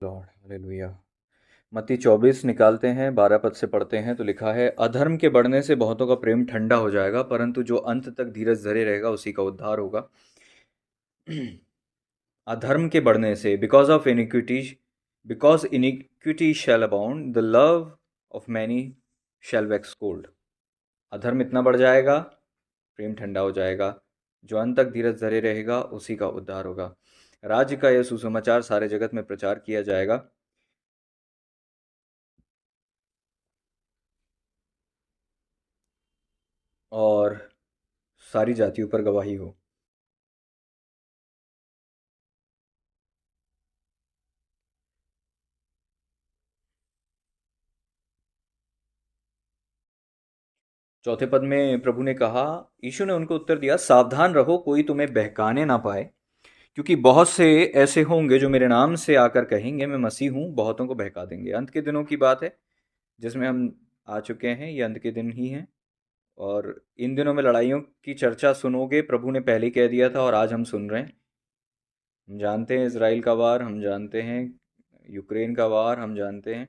Lord hallelujah. मत्ती 24 निकालते हैं, 12 पद से पढ़ते हैं तो लिखा है, अधर्म के बढ़ने से बहुतों का प्रेम ठंडा हो जाएगा, परंतु जो अंत तक धीरज धरे रहेगा उसी का उद्धार होगा। अधर्म के बढ़ने से, because iniquity shall abound, the love of many shall wax cold. अधर्म इतना बढ़ जाएगा, प्रेम ठंडा हो जाएगा। जो अंत तक धीरज धरे रहेगा उसी का उद्धार होगा। राज्य का यह सुसमाचार सारे जगत में प्रचार किया जाएगा, और सारी जातियों पर गवाही हो। चौथे पद में प्रभु ने कहा, यीशु ने उनको उत्तर दिया, सावधान रहो, कोई तुम्हें बहकाने ना पाए, क्योंकि बहुत से ऐसे होंगे जो मेरे नाम से आकर कहेंगे मैं मसीह हूँ, बहुतों को बहका देंगे। अंत के दिनों की बात है जिसमें हम आ चुके हैं, ये अंत के दिन ही हैं। और इन दिनों में लड़ाइयों की चर्चा सुनोगे, प्रभु ने पहले ही कह दिया था और आज हम सुन रहे हैं। हम जानते हैं इसराइल का वार, हम जानते हैं यूक्रेन का वार, हम जानते हैं।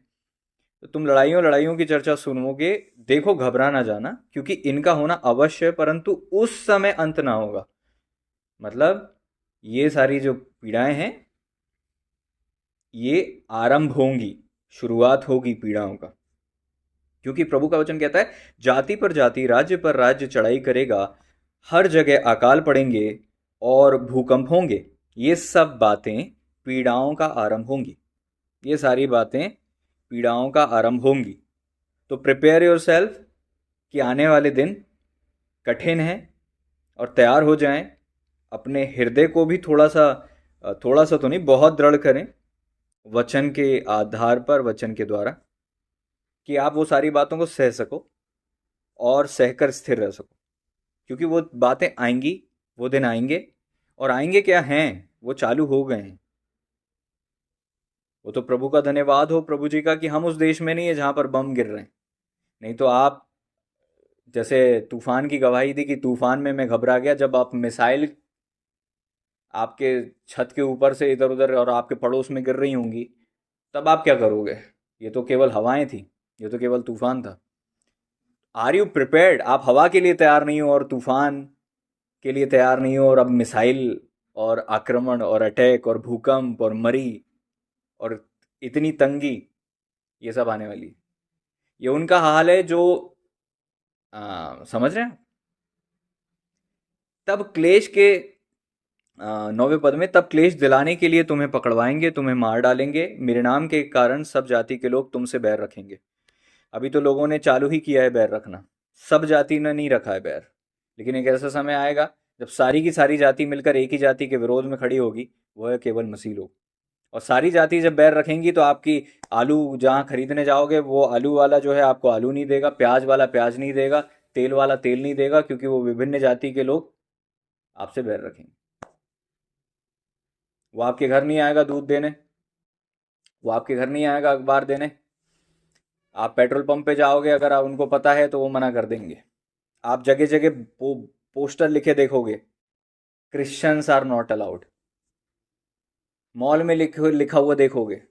तो तुम लड़ाइयों लड़ाइयों की चर्चा सुनोगे, देखो घबरा ना जाना, क्योंकि इनका होना अवश्य है, परंतु उस समय अंत ना होगा। मतलब ये सारी जो पीड़ाएं हैं, ये आरंभ होंगी, शुरुआत होगी पीड़ाओं का। क्योंकि प्रभु का वचन कहता है, जाति पर राज्य चढ़ाई करेगा, हर जगह अकाल पड़ेंगे और भूकंप होंगे। ये सब बातें पीड़ाओं का आरंभ होंगी। ये सारी बातें पीड़ाओं का आरंभ होंगी। तो प्रिपेयर योर सेल्फ कि आने वाले दिन कठिन हैं, और तैयार हो जाएं। अपने हृदय को भी थोड़ा सा तो नहीं, बहुत दृढ़ करें वचन के आधार पर, वचन के द्वारा, कि आप वो सारी बातों को सह सको और सहकर स्थिर रह सको। क्योंकि वो बातें आएंगी, वो दिन आएंगे, और आएंगे क्या हैं, वो चालू हो गए हैं। वो तो प्रभु का धन्यवाद हो, प्रभु जी का, कि हम उस देश में नहीं है जहां पर बम गिर रहे हैं। नहीं तो आप, जैसे तूफान की गवाही दी कि तूफान में मैं घबरा गया, जब आप मिसाइल आपके छत के ऊपर से इधर उधर और आपके पड़ोस में गिर रही होंगी, तब आप क्या करोगे? ये तो केवल हवाएं थी, ये तो केवल तूफान था। Are you prepared? आप हवा के लिए तैयार नहीं हो और तूफान के लिए तैयार नहीं हो, और अब मिसाइल और आक्रमण और अटैक और भूकंप और मरी और इतनी तंगी, ये सब आने वाली है। ये उनका हाल है जो समझ रहे हैं। तब क्लेश के 9वें पद में, तब क्लेश दिलाने के लिए तुम्हें पकड़वाएंगे, तुम्हें मार डालेंगे, मेरे नाम के कारण सब जाति के लोग तुमसे बैर रखेंगे। अभी तो लोगों ने चालू ही किया है बैर रखना, सब जाति ने नहीं रखा है बैर। लेकिन एक ऐसा समय आएगा जब सारी की सारी जाति मिलकर एक ही जाति के विरोध में खड़ी होगी, वो है केवल मसीह लोग। और सारी जाति जब बैर रखेंगी तो आपकी आलू जहाँ खरीदने जाओगे, वो आलू वाला जो है आपको आलू नहीं देगा, प्याज वाला प्याज नहीं देगा, तेल वाला तेल नहीं देगा, क्योंकि वो विभिन्न जाति के लोग आपसे बैर रखेंगे। वो आपके घर नहीं आएगा दूध देने, वो आपके घर नहीं आएगा अखबार देने। आप पेट्रोल पंप पे जाओगे, अगर आप उनको पता है तो वो मना कर देंगे। आप जगह जगह पोस्टर लिखे देखोगे, Christians are not allowed. Mall में लिखा हुआ देखोगे,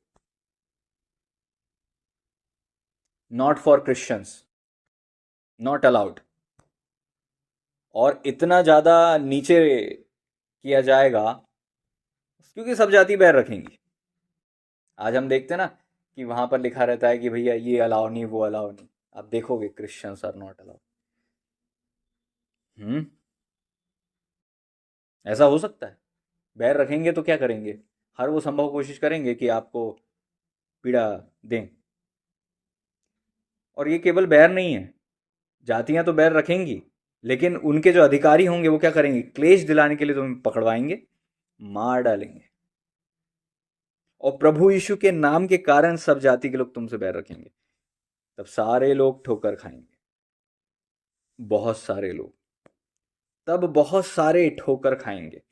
not for Christians, not allowed. और इतना ज़्यादा नीचे किया जाएगा क्योंकि सब जाति बैर रखेंगी। आज हम देखते हैं ना कि वहां पर लिखा रहता है कि भैया ये अलाउ नहीं, वो अलाउ नहीं। आप देखोगे क्रिश्चियंस आर नॉट अलाउड। हम्म। ऐसा हो सकता है। बैर रखेंगे तो क्या करेंगे? हर वो संभव कोशिश करेंगे कि आपको पीड़ा दें। और ये केवल बैर नहीं है, जातियां तो बैर रखेंगी, लेकिन उनके जो अधिकारी होंगे वो क्या करेंगे? क्लेश दिलाने के लिए तुम्हें पकड़वाएंगे, मार डालेंगे। और प्रभु यीशु के नाम के कारण सब जाति के लोग तुमसे बैर रखेंगे। तब सारे लोग ठोकर खाएंगे, बहुत सारे लोग, तब बहुत सारे ठोकर खाएंगे।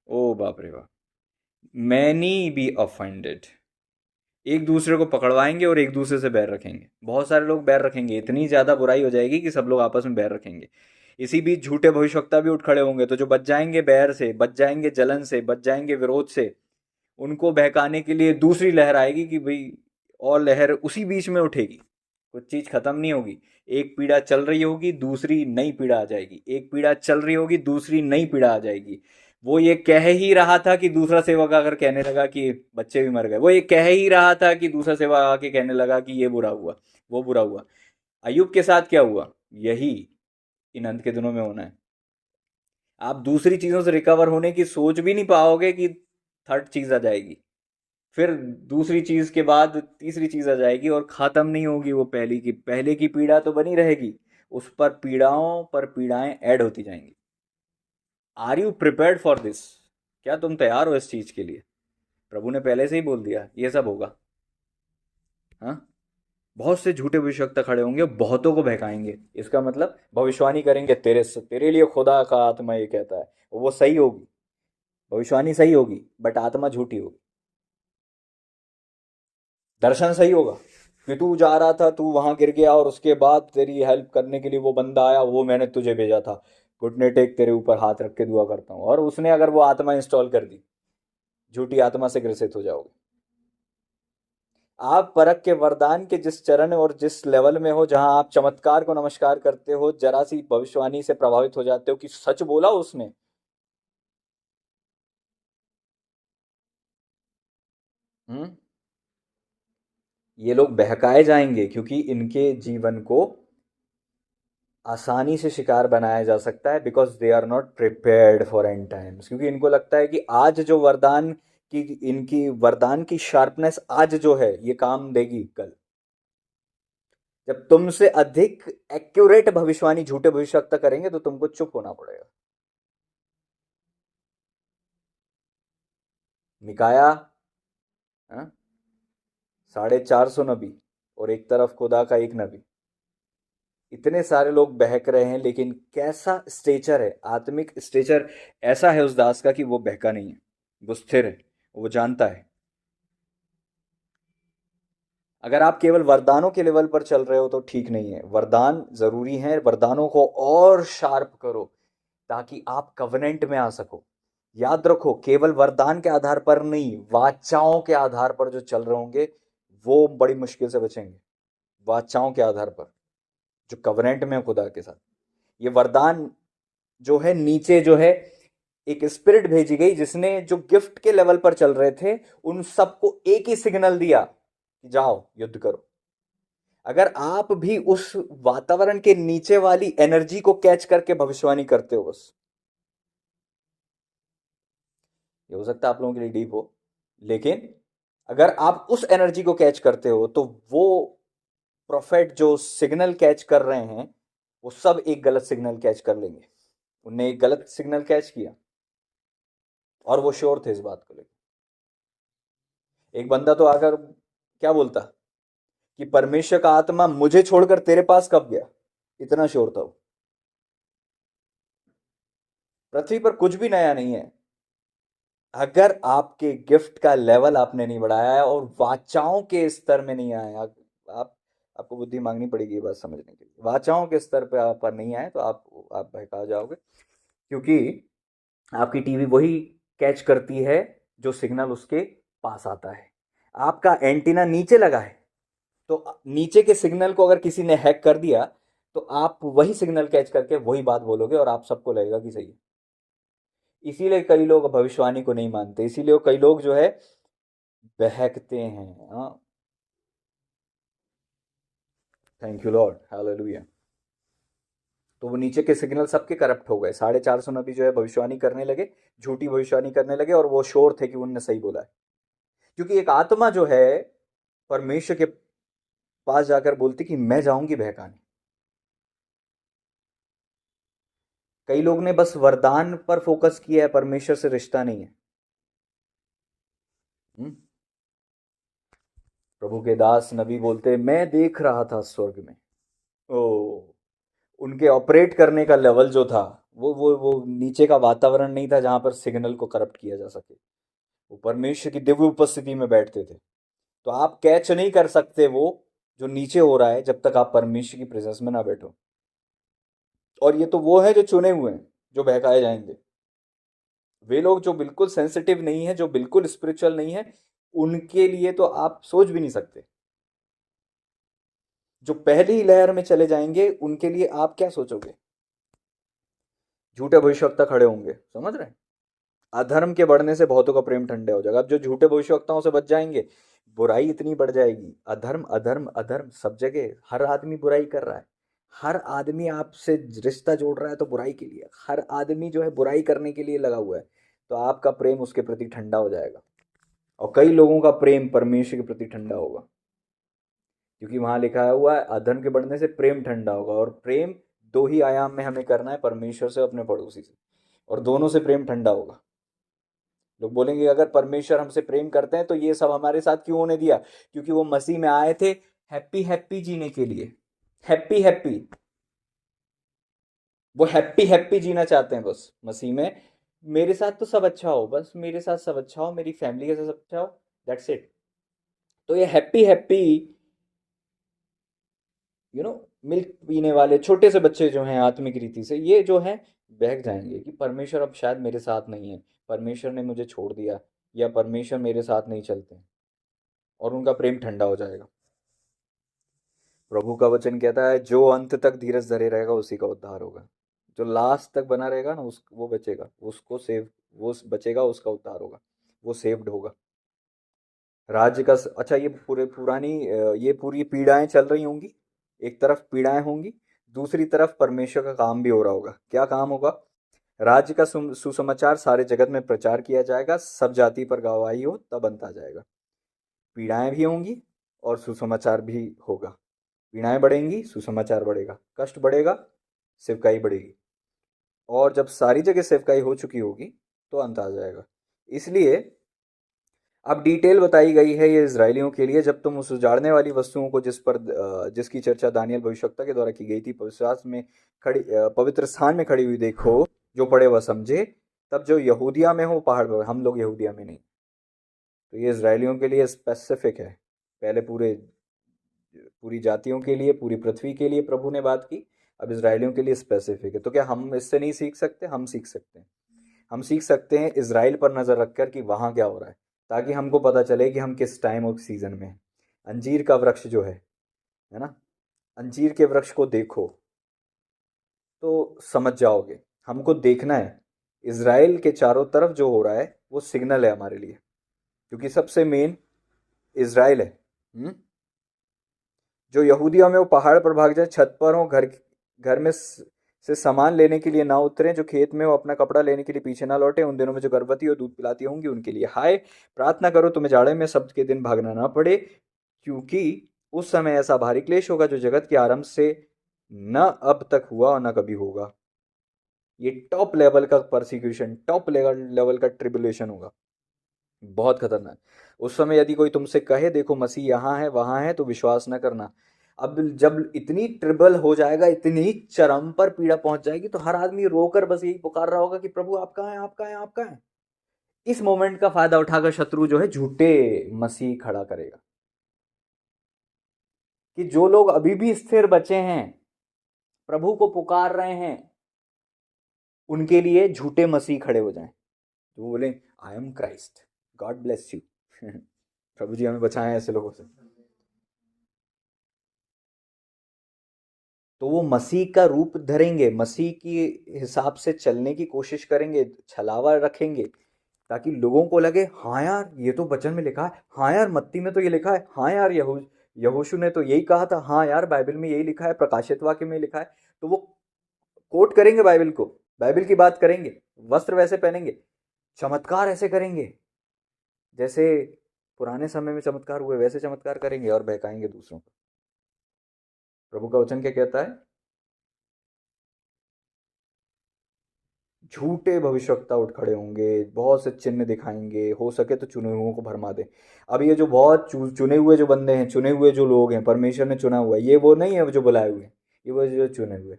ओ बाप रे बाप। Many be offended. एक दूसरे को पकड़वाएंगे और एक दूसरे से बैर रखेंगे। बहुत सारे लोग बैर रखेंगे, इतनी ज़्यादा बुराई हो जाएगी कि सब लोग आपस में बैर रखेंगे। इसी बीच झूठे भविष्यवक्ता भी उठ खड़े होंगे, तो जो बच जाएंगे बैर से, बच जाएंगे जलन से, बच जाएंगे विरोध से, उनको बहकाने के लिए दूसरी लहर आएगी कि भाई, और लहर उसी बीच में उठेगी, कुछ चीज़ खत्म नहीं होगी। एक पीढ़ा चल रही होगी, दूसरी नई पीढ़ा आ जाएगी, एक पीढ़ा चल रही होगी, दूसरी नई पीढ़ा आ जाएगी। वो ये कह ही रहा था कि दूसरा सेवक आकर कहने लगा कि बच्चे भी मर गए। वो ये कह ही रहा था कि दूसरा सेवक आके कहने लगा कि ये बुरा हुआ, वो बुरा हुआ। अयुब के साथ क्या हुआ? यही इन अंत के दिनों में होना है। आप दूसरी चीजों से रिकवर होने की सोच भी नहीं पाओगे कि थर्ड चीज आ जाएगी, फिर दूसरी चीज के बाद तीसरी चीज आ जाएगी, और खत्म नहीं होगी वो पहले की पीड़ा तो बनी रहेगी, उस पर पीड़ाओं पर पीड़ाएं ऐड होती जाएंगी। Are you prepared for this? क्या तुम तैयार हो इस चीज के लिए? प्रभु ने पहले से ही बोल दिया ये सब होगा। हाँ, बहुत से झूठे भविष्यवक्ता खड़े होंगे, बहुतों को बहकाएंगे। इसका मतलब भविष्यवाणी करेंगे तेरे से, तेरे लिए खुदा का आत्मा ये कहता है, वो सही होगी, भविष्यवाणी सही होगी, बट आत्मा झूठी होगी। दर्शन सही होगा कि तू जा रहा था, तू वहां गिर गया, और उसके बाद तेरी हेल्प करने के लिए वो बंदा आया, वो मैंने तुझे भेजा था, घुटने टेक तेरे ऊपर हाथ रख के दुआ करता हूँ, और उसने अगर वो आत्मा इंस्टॉल कर दी, झूठी आत्मा से ग्रसित हो जाओगे। आप परख के वरदान के जिस चरण और जिस लेवल में हो, जहां आप चमत्कार को नमस्कार करते हो, जरा सी भविष्यवाणी से प्रभावित हो जाते हो कि सच बोला उसने। हम्म ये लोग बहकाए जाएंगे क्योंकि इनके जीवन को आसानी से शिकार बनाया जा सकता है, because they are not prepared for end times. क्योंकि इनको लगता है कि आज जो वरदान की, इनकी वरदान की शार्पनेस आज जो है ये काम देगी कल। जब तुमसे अधिक एक्यूरेट भविष्यवाणी झूठे भविष्यवक्ता करेंगे तो तुमको चुप होना पड़ेगा। मिकाया, हाँ? 450 नबी, और एक तरफ खुदा का एक नबी, इतने सारे लोग बहक रहे हैं, लेकिन कैसा स्टेचर है, आत्मिक स्टेचर ऐसा है उस दास का कि वो बहका नहीं है, वो स्थिर है, वो जानता है। अगर आप केवल वरदानों के लेवल पर चल रहे हो तो ठीक नहीं है, वरदान जरूरी है, वरदानों को और शार्प करो ताकि आप कवनेंट में आ सको। याद रखो, केवल वरदान के आधार पर नहीं, वाचाओं के आधार पर जो चल रहे होंगे वो बड़ी मुश्किल से बचेंगे। वाचाओं के आधार पर जो कवनेंट में है खुदा के साथ, ये वरदान जो है नीचे जो है, एक स्पिरिट भेजी गई जिसने जो गिफ्ट के लेवल पर चल रहे थे उन सबको एक ही सिग्नल दिया कि जाओ युद्ध करो। अगर आप भी उस वातावरण के नीचे वाली एनर्जी को कैच करके भविष्यवाणी करते हो, बस ये हो सकता है आप लोगों के लिए डीप हो, लेकिन अगर आप उस एनर्जी को कैच करते हो तो वो प्रोफेट जो सिग्नल कैच कर रहे हैं वो सब एक गलत सिग्नल कैच कर लेंगे। उनने एक गलत सिग्नल कैच किया और वो श्योर थे इस बात को लेकर। एक बंदा तो आकर क्या बोलता कि परमेश्वर का आत्मा मुझे छोड़कर तेरे पास कब गया, इतना श्योर था वो। पृथ्वी पर कुछ भी नया नहीं है अगर आपके गिफ्ट का लेवल आपने नहीं बढ़ाया है और वाचाओं के स्तर में नहीं आए। आप आपको बुद्धि मांगनी पड़ेगी ये बात समझने के लिए। वाचाओं के स्तर पे आप पर नहीं आए तो आप बहका जाओगे, क्योंकि आपकी टीवी वही कैच करती है जो सिग्नल उसके पास आता है। आपका एंटीना नीचे लगा है, तो नीचे के सिग्नल को अगर किसी ने हैक कर दिया तो आप वही सिग्नल कैच करके वही बात बोलोगे और आप सबको लगेगा कि सही है। इसीलिए कई लोग भविष्यवाणी को नहीं मानते, इसीलिए कई लोग जो है बहकते हैं। हाँ, थैंक यू लॉर्ड, हालेलुया। तो वो नीचे के सिग्नल सबके करप्ट हो गए। 450 नबी जो है भविष्यवाणी करने लगे, झूठी भविष्यवाणी करने लगे, और वो श्योर थे कि उनने सही बोला है। क्योंकि एक आत्मा जो है परमेश्वर के पास जाकर बोलती कि मैं जाऊंगी बहकाने। कई लोग ने बस वरदान पर फोकस किया है, परमेश्वर से रिश्ता नहीं है। हम्म? प्रभु के दास नबी बोलते मैं देख रहा था स्वर्ग में। ओ, उनके ऑपरेट करने का लेवल जो था वो नीचे का वातावरण नहीं था जहां पर सिग्नल को करप्ट किया जा सके। वो परमेश्वर की दिव्य उपस्थिति में बैठते थे। तो आप कैच नहीं कर सकते वो जो नीचे हो रहा है जब तक आप परमेश्वर की प्रेजेंस में ना बैठो। और ये तो वो है जो चुने हुए हैं जो बहकाए जाएंगे। वे लोग जो बिल्कुल सेंसिटिव नहीं है, जो बिल्कुल स्पिरिचुअल नहीं है, उनके लिए तो आप सोच भी नहीं सकते। जो पहली लहर में चले जाएंगे उनके लिए आप क्या सोचोगे? झूठे भविष्यवक्ता खड़े होंगे, समझ रहे हैं? अधर्म के बढ़ने से बहुतों का प्रेम ठंडा हो जाएगा। अब जो झूठे भविष्यवक्ताओं से बच जाएंगे, बुराई इतनी बढ़ जाएगी। अधर्म अधर्म अधर्म सब जगह, हर आदमी बुराई कर रहा है। हर आदमी आपसे रिश्ता जोड़ रहा है तो बुराई के लिए, हर आदमी जो है बुराई करने के लिए लगा हुआ है। तो आपका प्रेम उसके प्रति ठंडा हो जाएगा, और कई लोगों का प्रेम परमेश्वर के प्रति ठंडा होगा, क्योंकि वहां लिखा हुआ है अधर्म के बढ़ने से प्रेम ठंडा होगा। और प्रेम दो ही आयाम में हमें करना है, परमेश्वर से, अपने पड़ोसी से, और दोनों से प्रेम ठंडा होगा। लोग बोलेंगे अगर परमेश्वर हमसे प्रेम करते हैं तो ये सब हमारे साथ क्यों होने दिया? क्योंकि वो मसीह में आए थे हैप्पी हैप्पी जीने के लिए। हैप्पी हैप्पी, वो हैप्पी हैप्पी जीना चाहते हैं बस मसीह में। मेरे साथ तो सब अच्छा हो, बस मेरे साथ सब अच्छा हो, मेरी फैमिली के साथ सब अच्छा हो, दैट्स इट। तो ये हैप्पी हैप्पी, मिल्क पीने वाले छोटे से बच्चे जो हैं आत्मिक रीति से, ये जो हैं बहक जाएंगे कि परमेश्वर अब शायद मेरे साथ नहीं है, परमेश्वर ने मुझे छोड़ दिया, या परमेश्वर मेरे साथ नहीं चलते, और उनका प्रेम ठंडा हो जाएगा। प्रभु का वचन कहता है जो अंत तक धीरज धरे रहेगा उसी का उद्धार होगा। जो लास्ट तक बना रहेगा ना, उस वो बचेगा, उसको सेव, वो बचेगा, उसका उद्धार होगा, वो सेव्ड होगा। राज्य का अच्छा, ये पूरे पुरानी ये पूरी पीड़ाएं चल रही होंगी। एक तरफ पीड़ाएं होंगी, दूसरी तरफ परमेश्वर का काम भी हो रहा होगा। क्या काम होगा? राज्य का सुसमाचार सारे जगत में प्रचार किया जाएगा, सब जाति पर गवाही हो, तब अंत आ जाएगा। पीड़ाएं भी होंगी और सुसमाचार भी होगा। पीड़ाएं बढ़ेंगी, सुसमाचार बढ़ेगा, कष्ट बढ़ेगा, सेवकाई बढ़ेगी। और जब सारी जगह सेवकाई हो चुकी होगी तो अंत आ जाएगा। इसलिए अब डिटेल बताई गई है ये इजरायलियों के लिए। जब तुम उस उजाड़ने वाली वस्तुओं को जिसकी चर्चा दानियल भविष्यवक्ता के द्वारा की गई थी, पवित्र स्थान में खड़ी हुई देखो, जो पढ़े वह समझे। तब जो यहूदिया में हो पहाड़ पर, हम लोग यहूदिया में नहीं, तो ये इजरायलियों के लिए स्पेसिफिक है। पहले पूरी जातियों के लिए, पूरी पृथ्वी के लिए प्रभु ने बात की, अब इजरायलियों के लिए स्पेसिफिक है। तो क्या हम इससे नहीं सीख सकते? हम सीख सकते हैं। हम सीख सकते हैं इजराइल पर नज़र रखकर कि वहाँ क्या हो रहा है, ताकि हमको पता चले कि हम किस टाइम और सीजन में हैं। अंजीर का वृक्ष जो है ना, अंजीर के वृक्ष को देखो तो समझ जाओगे। हमको देखना है इजराइल के चारों तरफ जो हो रहा है, वो सिग्नल है हमारे लिए, क्योंकि सबसे मेन इजराइल है। जो यहूदियों में वो पहाड़ पर भाग जाए, छत पर हो, घर घर में से सामान लेने के लिए ना उतरे, जो खेत में हो अपना कपड़ा लेने के लिए पीछे ना लौटे। उन दिनों में जो गर्भवती और दूध पिलाती होंगी उनके लिए हाय। प्रार्थना करो तुम्हें जाड़े में शब्द के दिन भागना ना पड़े, क्योंकि उस समय ऐसा भारी क्लेश होगा जो जगत के आरंभ से न अब तक हुआ और न कभी होगा। ये टॉप लेवल का परसिक्यूशन, टॉप लेवल का ट्रिबुलेशन होगा, बहुत खतरनाक। उस समय यदि कोई तुमसे कहे देखो मसीह यहाँ है वहां है, तो विश्वास न करना। अब जब इतनी ट्रिबल हो जाएगा, इतनी चरम पर पीड़ा पहुंच जाएगी, तो हर आदमी रोकर बस यही पुकार रहा होगा कि प्रभु आप कहाँ हैं, आप कहाँ हैं, आप कहाँ हैं। इस मोमेंट का फायदा उठाकर शत्रु जो है झूठे मसीह खड़ा करेगा, कि जो लोग अभी भी स्थिर बचे हैं, प्रभु को पुकार रहे हैं, उनके लिए झूठे मसीह खड़े हो जाएं, जो बोले I am Christ, God bless you. प्रभु जी हमें बचाएं ऐसे लोगों से। तो वो मसीह का रूप धरेंगे, मसीह की हिसाब से चलने की कोशिश करेंगे, छलावा रखेंगे, ताकि लोगों को लगे हाँ यार ये तो वचन में लिखा है, हाँ यार मत्ती में तो ये लिखा है, हाँ यार यहोशू ने तो यही कहा था, हाँ यार बाइबल में यही लिखा है, प्रकाशित वाक्य में लिखा है। तो वो कोट करेंगे बाइबल को, बाइबल की बात करेंगे, वस्त्र वैसे पहनेंगे, चमत्कार ऐसे करेंगे जैसे पुराने समय में चमत्कार हुए, वैसे चमत्कार करेंगे और बहकाएंगे दूसरों को। प्रभु का वचन क्या कहता है? झूठे भविष्यवक्ता उठ खड़े होंगे, बहुत से चिन्ह दिखाएंगे, हो सके तो चुने हुओं को भरमा दे। अब ये जो बहुत चुने हुए जो बंदे हैं, चुने हुए जो लोग हैं, परमेश्वर ने चुना हुआ है, ये वो नहीं है जो बुलाए हुए हैं, ये वो जो चुने हुए।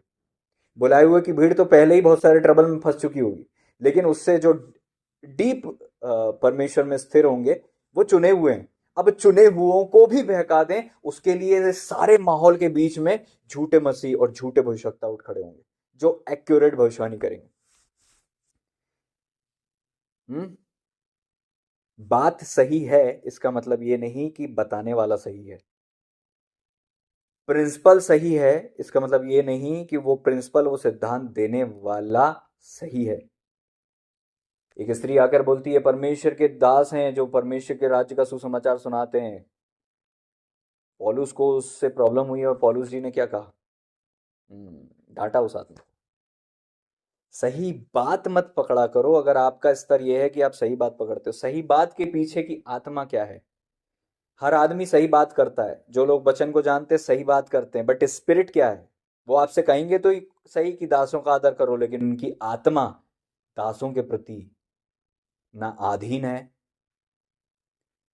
बुलाए हुए की भीड़ तो पहले ही बहुत सारे ट्रबल में फंस चुकी होगी, लेकिन उससे जो डीप परमेश्वर में स्थिर होंगे, वो चुने हुए हैं। अब चुने हुओं को भी बहका दें, उसके लिए सारे माहौल के बीच में झूठे मसीह और झूठे भविष्यवक्ता उठ खड़े होंगे, जो एक्यूरेट भविष्यवाणी करेंगे। हम्म बात सही है इसका मतलब ये नहीं कि बताने वाला सही है। प्रिंसिपल सही है इसका मतलब ये नहीं कि वो प्रिंसिपल, वो सिद्धांत देने वाला सही है। एक स्त्री आकर बोलती है परमेश्वर के दास हैं जो परमेश्वर के राज्य का सुसमाचार सुनाते हैं। पौलुस को उससे प्रॉब्लम हुई और पौलुस जी ने क्या कहा? डांटा उस आदमी को। सही बात मत पकड़ा करो। अगर आपका स्तर यह है कि आप सही बात पकड़ते हो, सही बात के पीछे की आत्मा क्या है? हर आदमी सही बात करता है, जो लोग वचन को जानते हैं सही बात करते हैं, बट स्पिरिट क्या है? वो आपसे कहेंगे तो सही कि दासों का आदर करो, लेकिन उनकी आत्मा दासों के प्रति ना अधीन है,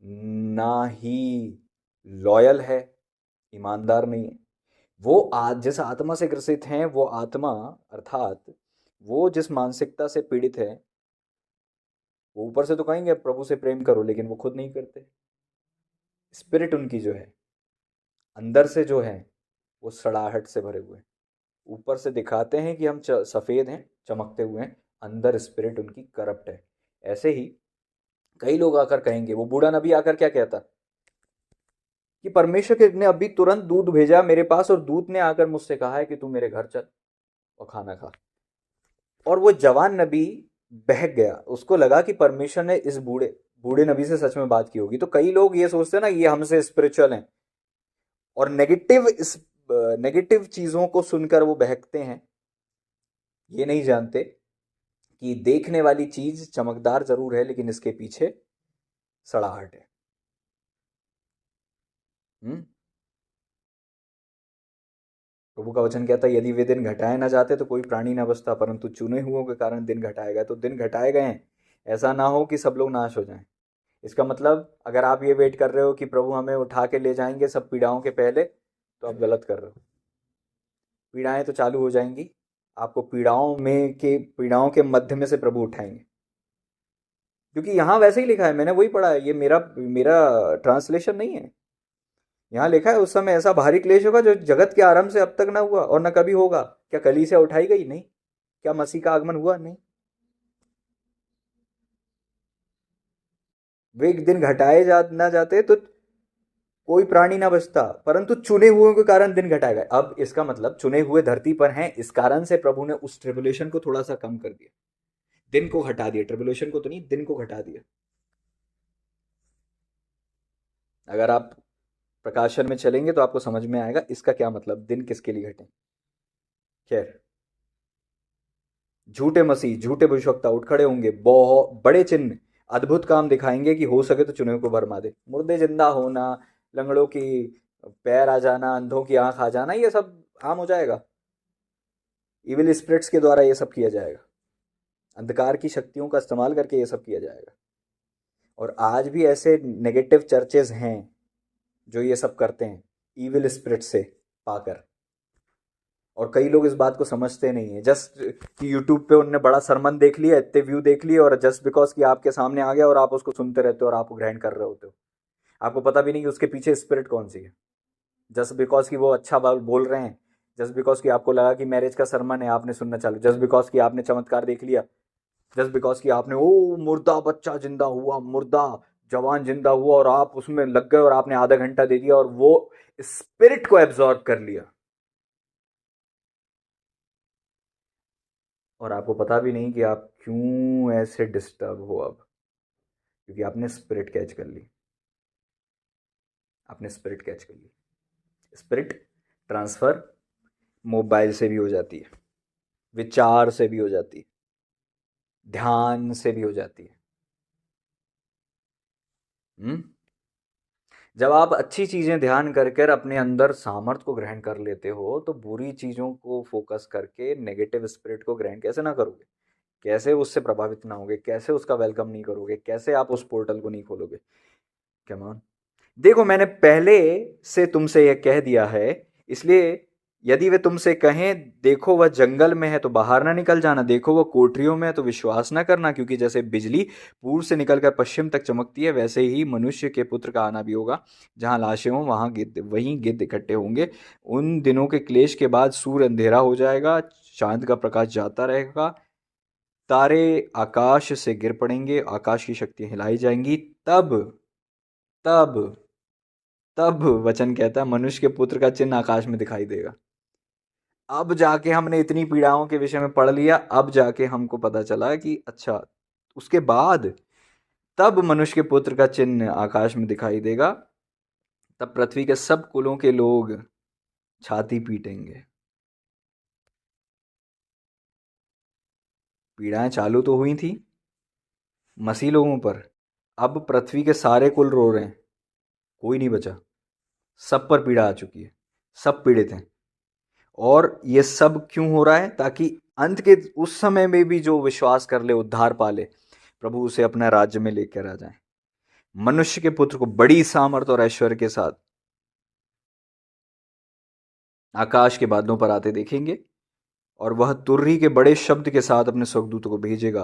ना ही लॉयल है, ईमानदार नहीं है। वो आज जिस आत्मा से ग्रसित हैं, वो आत्मा अर्थात वो जिस मानसिकता से पीड़ित है, वो ऊपर से तो कहेंगे प्रभु से प्रेम करो, लेकिन वो खुद नहीं करते। स्पिरिट उनकी जो है, अंदर से जो है, वो सड़ाहट से भरे हुए हैं। ऊपर से दिखाते हैं कि हम सफ़ेद हैं, चमकते हुए हैं, अंदर स्पिरिट उनकी करप्ट है। ऐसे ही कई लोग आकर कहेंगे, वो बूढ़ा नबी आकर क्या कहता कि परमेश्वर के ने अभी तुरंत दूध भेजा मेरे पास और दूध ने आकर मुझसे कहा है कि तू मेरे घर चल और खाना खा। और वो जवान नबी बहक गया, उसको लगा कि परमेश्वर ने इस बूढ़े बूढ़े नबी से सच में बात की होगी। तो कई लोग ये सोचते हैं ना, ये हमसे स्पिरिचुअल हैं, और नेगेटिव चीज़ों को सुनकर वो बहकते हैं। ये नहीं जानते कि देखने वाली चीज़ चमकदार ज़रूर है, लेकिन इसके पीछे सड़ाहट है। हम्म प्रभु का वचन कहता है यदि वे दिन घटाए ना जाते तो कोई प्राणी ना बचता, परंतु चुने हुओं के कारण दिन घटाए गए। तो दिन घटाए गए हैं, ऐसा ना हो कि सब लोग नाश हो जाएं। इसका मतलब अगर आप ये वेट कर रहे हो कि प्रभु हमें उठा के ले जाएंगे सब पीड़ाओं के पहले, तो आप गलत कर रहे हो। पीड़ाएं तो चालू हो जाएंगी, आपको पीड़ाओं के मध्य में से प्रभु उठाएंगे। क्योंकि यहाँ वैसे ही लिखा है, मैंने वही पढ़ा है, ये मेरा मेरा ट्रांसलेशन नहीं है। यहाँ लिखा है उस समय ऐसा भारी क्लेश होगा जो जगत के आरंभ से अब तक ना हुआ और न कभी होगा। क्या कलीसिया उठाई गई? नहीं। क्या मसीह का आगमन हुआ? नहीं। वे एक दिन घटाए ना जाते तो कोई प्राणी ना बचता, परंतु चुने हुए के कारण दिन घटाया गया। अब इसका मतलब चुने हुए धरती पर हैं, इस कारण से प्रभु ने उस ट्रिबुलेशन को थोड़ा सा कम कर दिया, दिन को घटा दिया। ट्रिबुलेशन को तो नहीं, दिन को घटा दिया। अगर आप प्रकाशन में चलेंगे तो आपको समझ में आएगा इसका क्या मतलब, दिन किसके लिए घटे। खैर, झूठे मसीह, झूठे भविष्यवक्ता उठ खड़े होंगे, बहुत बड़े चिन्ह, अद्भुत काम दिखाएंगे कि हो सके तो चुने को भरमा दे। मुर्दे जिंदा होना, लंगड़ों की पैर आ जाना, अंधों की आंख आ जाना, ये सब आम हो जाएगा। इविल स्पिरिट्स के द्वारा ये सब किया जाएगा, अंधकार की शक्तियों का इस्तेमाल करके ये सब किया जाएगा। और आज भी ऐसे नेगेटिव चर्चेज हैं जो ये सब करते हैं इविल स्पिरिट से पाकर। और कई लोग इस बात को समझते नहीं है। जस्ट कि यूट्यूब पे उनने बड़ा सरमन देख लिया, इतने व्यू देख लिए, और जस्ट बिकॉज कि आपके सामने आ गया और आप उसको सुनते रहते हो और आप ग्रहण कर रहे होते हो, आपको पता भी नहीं कि उसके पीछे स्पिरिट कौन सी है। जस्ट बिकॉज कि वो अच्छा बोल रहे हैं, जस्ट बिकॉज कि आपको लगा कि मैरिज का सरमन है, आपने सुनना चालू, जस्ट बिकॉज कि आपने चमत्कार देख लिया, जस्ट बिकॉज कि आपने ओ मुर्दा बच्चा जिंदा हुआ, मुर्दा जवान जिंदा हुआ, और आप उसमें लग गए और आपने आधा घंटा दे दिया और वो स्पिरिट को एब्जॉर्ब कर लिया, और आपको पता भी नहीं कि आप क्यों ऐसे डिस्टर्ब हो अब, क्योंकि आपने स्पिरिट कैच कर ली। आपने स्पिरिट कैच कर ली। स्पिरिट ट्रांसफर मोबाइल से भी हो जाती है, विचार से भी हो जाती है, ध्यान से भी हो जाती है। हम्म जब आप अच्छी चीज़ें ध्यान कर कर अपने अंदर सामर्थ को ग्रहण कर लेते हो, तो बुरी चीज़ों को फोकस करके नेगेटिव स्पिरिट को ग्रहण कैसे ना करोगे? कैसे उससे प्रभावित ना होगे? कैसे उसका वेलकम नहीं करोगे? कैसे आप उस पोर्टल को नहीं खोलोगे? कमान, देखो मैंने पहले से तुमसे यह कह दिया है, इसलिए यदि वे तुमसे कहें देखो वह जंगल में है तो बाहर ना निकल जाना, देखो वह कोठरियों में है तो विश्वास ना करना, क्योंकि जैसे बिजली पूर्व से निकलकर पश्चिम तक चमकती है, वैसे ही मनुष्य के पुत्र का आना भी होगा। जहाँ लाशें हों वहाँ गिद्ध, वहीं गिद्ध इकट्ठे होंगे। उन दिनों के क्लेश के बाद सूर्य अंधेरा हो जाएगा, चांद का प्रकाश जाता रहेगा, तारे आकाश से गिर पड़ेंगे, आकाश की शक्तियां हिलाई जाएंगी। तब तब तब वचन कहता है मनुष्य के पुत्र का चिन्ह आकाश में दिखाई देगा। अब जाके हमने इतनी पीड़ाओं के विषय में पढ़ लिया, अब जाके हमको पता चला कि अच्छा, उसके बाद तब मनुष्य के पुत्र का चिन्ह आकाश में दिखाई देगा, तब पृथ्वी के सब कुलों के लोग छाती पीटेंगे। पीड़ाएं चालू तो हुई थी मसीह लोगों पर, अब पृथ्वी के सारे कुल रो रहे हैं, कोई नहीं बचा, सब पर पीड़ा आ चुकी है, सब पीड़ित हैं। और ये सब क्यों हो रहा है? ताकि अंत के उस समय में भी जो विश्वास कर ले, उद्धार पा ले, प्रभु उसे अपना राज्य में लेकर आ जाए। मनुष्य के पुत्र को बड़ी सामर्थ और ऐश्वर्य के साथ आकाश के बादलों पर आते देखेंगे, और वह तुर्री के बड़े शब्द के साथ अपने स्वर्गदूतों को भेजेगा,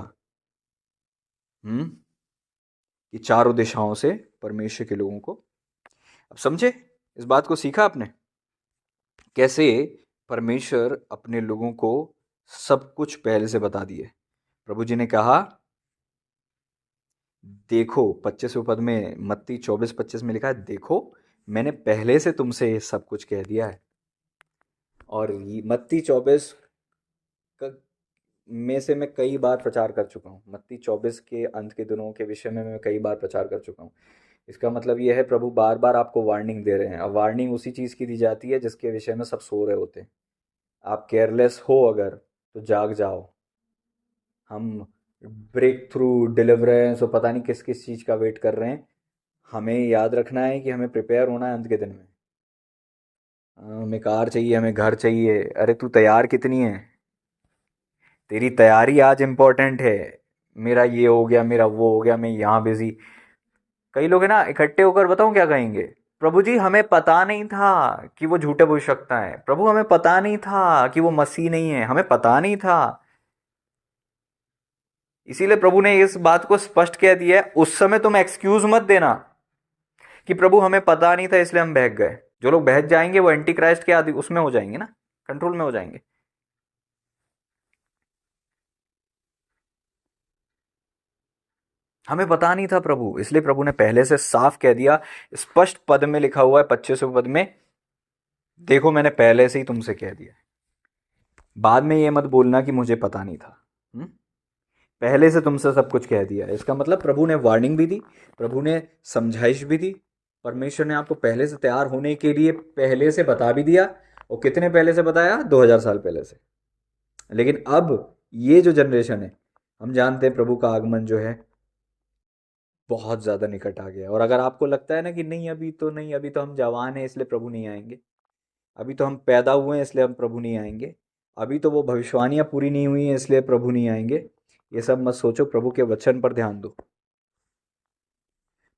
कि चारों दिशाओं से परमेश्वर के लोगों को। अब समझे इस बात को? सीखा आपने कैसे परमेश्वर अपने लोगों को सब कुछ पहले से बता दिए। प्रभु जी ने कहा, देखो 25वें पद में, मत्ती 24:25 में लिखा है, देखो मैंने पहले से तुमसे ये सब कुछ कह दिया है। और मत्ती 24 में से मैं कई बार प्रचार कर चुका हूँ। मत्ती 24 के अंत के दिनों के विषय में मैं कई बार प्रचार कर चुका हूँ। इसका मतलब यह है, प्रभु बार बार आपको वार्निंग दे रहे हैं। अब वार्निंग उसी चीज़ की दी जाती है जिसके विषय में सब सो रहे होते हैं। आप केयरलेस हो अगर, तो जाग जाओ। हम ब्रेक थ्रू, डिलीवरेंस और पता नहीं किस किस चीज़ का वेट कर रहे हैं। हमें याद रखना है कि हमें प्रिपेयर होना है अंत के दिन में। हमें कार चाहिए, हमें घर चाहिए। अरे तू तैयार कितनी है? तेरी तैयारी आज इम्पोर्टेंट है। मेरा ये हो गया, मेरा वो हो गया, मैं यहाँ बिजी। कई लोग है ना, इकट्ठे होकर बताऊं क्या कहेंगे? प्रभु जी हमें पता नहीं था कि वो झूठे भविष्यवक्ता है। प्रभु हमें पता नहीं था कि वो मसीह नहीं है, हमें पता नहीं था। इसीलिए प्रभु ने इस बात को स्पष्ट कह दिया है, उस समय तुम एक्सक्यूज मत देना कि प्रभु हमें पता नहीं था इसलिए हम बहक गए। जो लोग बहक जाएंगे वो एंटी क्राइस्ट के आदि उसमें हो जाएंगे ना, कंट्रोल में हो जाएंगे। हमें पता नहीं था प्रभु, इसलिए प्रभु ने पहले से साफ कह दिया। स्पष्ट पद में लिखा हुआ है 25वें पद में, देखो मैंने पहले से ही तुमसे कह दिया। बाद में ये मत बोलना कि मुझे पता नहीं था। पहले से तुमसे सब कुछ कह दिया। इसका मतलब प्रभु ने वार्निंग भी दी, प्रभु ने समझाइश भी दी। परमेश्वर ने आपको पहले से तैयार होने के लिए पहले से बता भी दिया। और कितने पहले से बताया? 2000 साल पहले से। लेकिन अब ये जो जनरेशन है, हम जानते हैं प्रभु का आगमन जो है बहुत ज़्यादा निकट आ गया। और अगर आपको लगता है ना कि नहीं अभी तो नहीं, अभी तो हम जवान हैं इसलिए प्रभु नहीं आएंगे, अभी तो हम पैदा हुए हैं इसलिए हम प्रभु नहीं आएंगे, अभी तो वो भविष्यवाणियाँ पूरी नहीं हुई हैं इसलिए प्रभु नहीं आएंगे, ये सब मत सोचो। प्रभु के वचन पर ध्यान दो।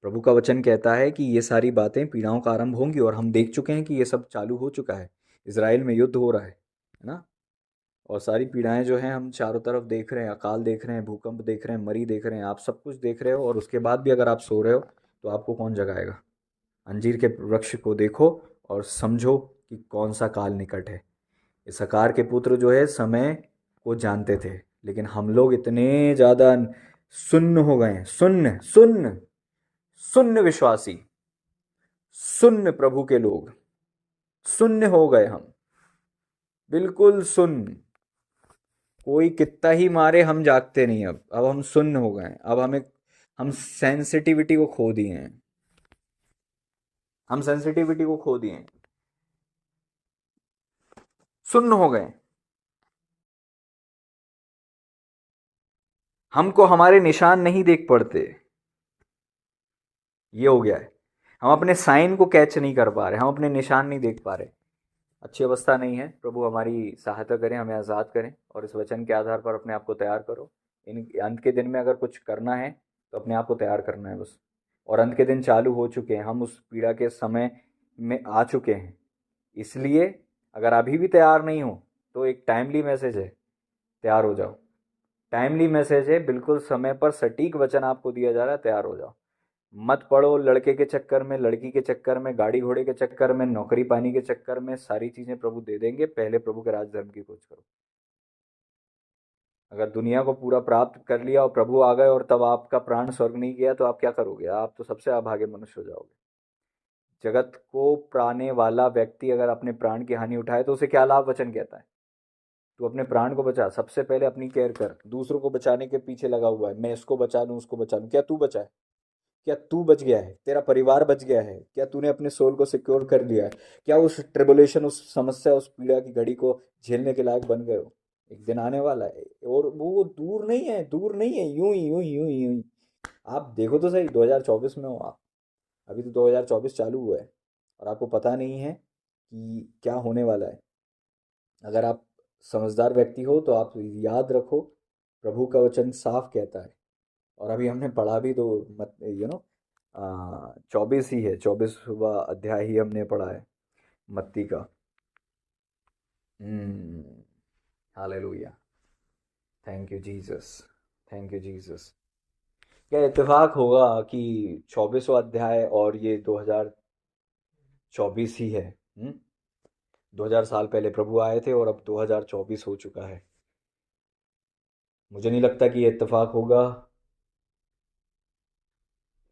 प्रभु का वचन कहता है कि ये सारी बातें पीड़ाओं का आरंभ होंगी, और हम देख चुके हैं कि ये सब चालू हो चुका है। इज़राइल में युद्ध हो रहा है ना? और सारी पीड़ाएं जो हैं हम चारों तरफ देख रहे हैं, अकाल देख रहे हैं, भूकंप देख रहे हैं, मरी देख रहे हैं, आप सब कुछ देख रहे हो। और उसके बाद भी अगर आप सो रहे हो तो आपको कौन जगाएगा? अंजीर के वृक्ष को देखो और समझो कि कौन सा काल निकट है। इस आकार के पुत्र जो है समय को जानते थे, लेकिन हम लोग इतने ज़्यादा सुन्न हो गए हैं, सुन्न सुन्न सुन्न विश्वासी, सुन्न प्रभु के लोग, सुन्न हो गए हम, बिल्कुल सुन्न। कोई कितना ही मारे हम जागते नहीं। अब हम सुन्न हो गए हैं। अब हम सेंसिटिविटी को खो दिए हैं। हम सेंसिटिविटी को खो दिए हैं, सुन्न हो गए। हमको हमारे निशान नहीं देख पड़ते, ये हो गया है। हम अपने साइन को कैच नहीं कर पा रहे, हम अपने निशान नहीं देख पा रहे। अच्छी अवस्था नहीं है। प्रभु हमारी सहायता करें, हमें आज़ाद करें, और इस वचन के आधार पर अपने आप को तैयार करो। इन अंत के दिन में अगर कुछ करना है तो अपने आप को तैयार करना है बस। और अंत के दिन चालू हो चुके हैं, हम उस पीड़ा के समय में आ चुके हैं। इसलिए अगर अभी भी तैयार नहीं हो तो एक टाइमली मैसेज है, तैयार हो जाओ। टाइमली मैसेज है, बिल्कुल समय पर सटीक वचन आपको दिया जा रहा है, तैयार हो जाओ। मत पड़ो लड़के के चक्कर में, लड़की के चक्कर में, गाड़ी घोड़े के चक्कर में, नौकरी पानी के चक्कर में। सारी चीज़ें प्रभु दे देंगे, पहले प्रभु के राज धर्म की खोज करो। अगर दुनिया को पूरा प्राप्त कर लिया और प्रभु आ गए और तब आपका प्राण स्वर्ग नहीं गया तो आप क्या करोगे? आप तो सबसे अभागे मनुष्य हो जाओगे। जगत को पाने वाला व्यक्ति अगर अपने प्राण की हानि उठाए तो उसे क्या लाभ? वचन कहता है तू अपने प्राण को बचा, सबसे पहले अपनी केयर कर। दूसरों को बचाने के पीछे लगा हुआ है, मैं इसको बचा लूं उसको बचा लूं। क्या तू बचा है? क्या तू बच गया है? तेरा परिवार बच गया है? क्या तूने अपने सोल को सिक्योर कर लिया है? क्या उस ट्रिबुलेशन, उस समस्या, उस पीड़ा की घड़ी को झेलने के लायक बन गए हो? एक दिन आने वाला है और वो दूर नहीं है, दूर नहीं है, यूं ही यूं ही यूं ही यूं ही। आप देखो तो सही, 2024 में हो आप। अभी तो 2024 चालू हुआ है और आपको पता नहीं है कि क्या होने वाला है। अगर आप समझदार व्यक्ति हो तो आप याद रखो, प्रभु का वचन साफ कहता है। और अभी हमने पढ़ा भी तो मत 24 ही है, 24वां अध्याय ही हमने पढ़ा है मत्ती का। Hallelujah. Thank you Jesus. Thank you Jesus. क्या इत्तेफाक होगा कि 24वां अध्याय और ये 2024 ही है। 2000 साल पहले प्रभु आए थे और अब 2024 हो चुका है। मुझे नहीं लगता कि ये इत्तेफाक होगा।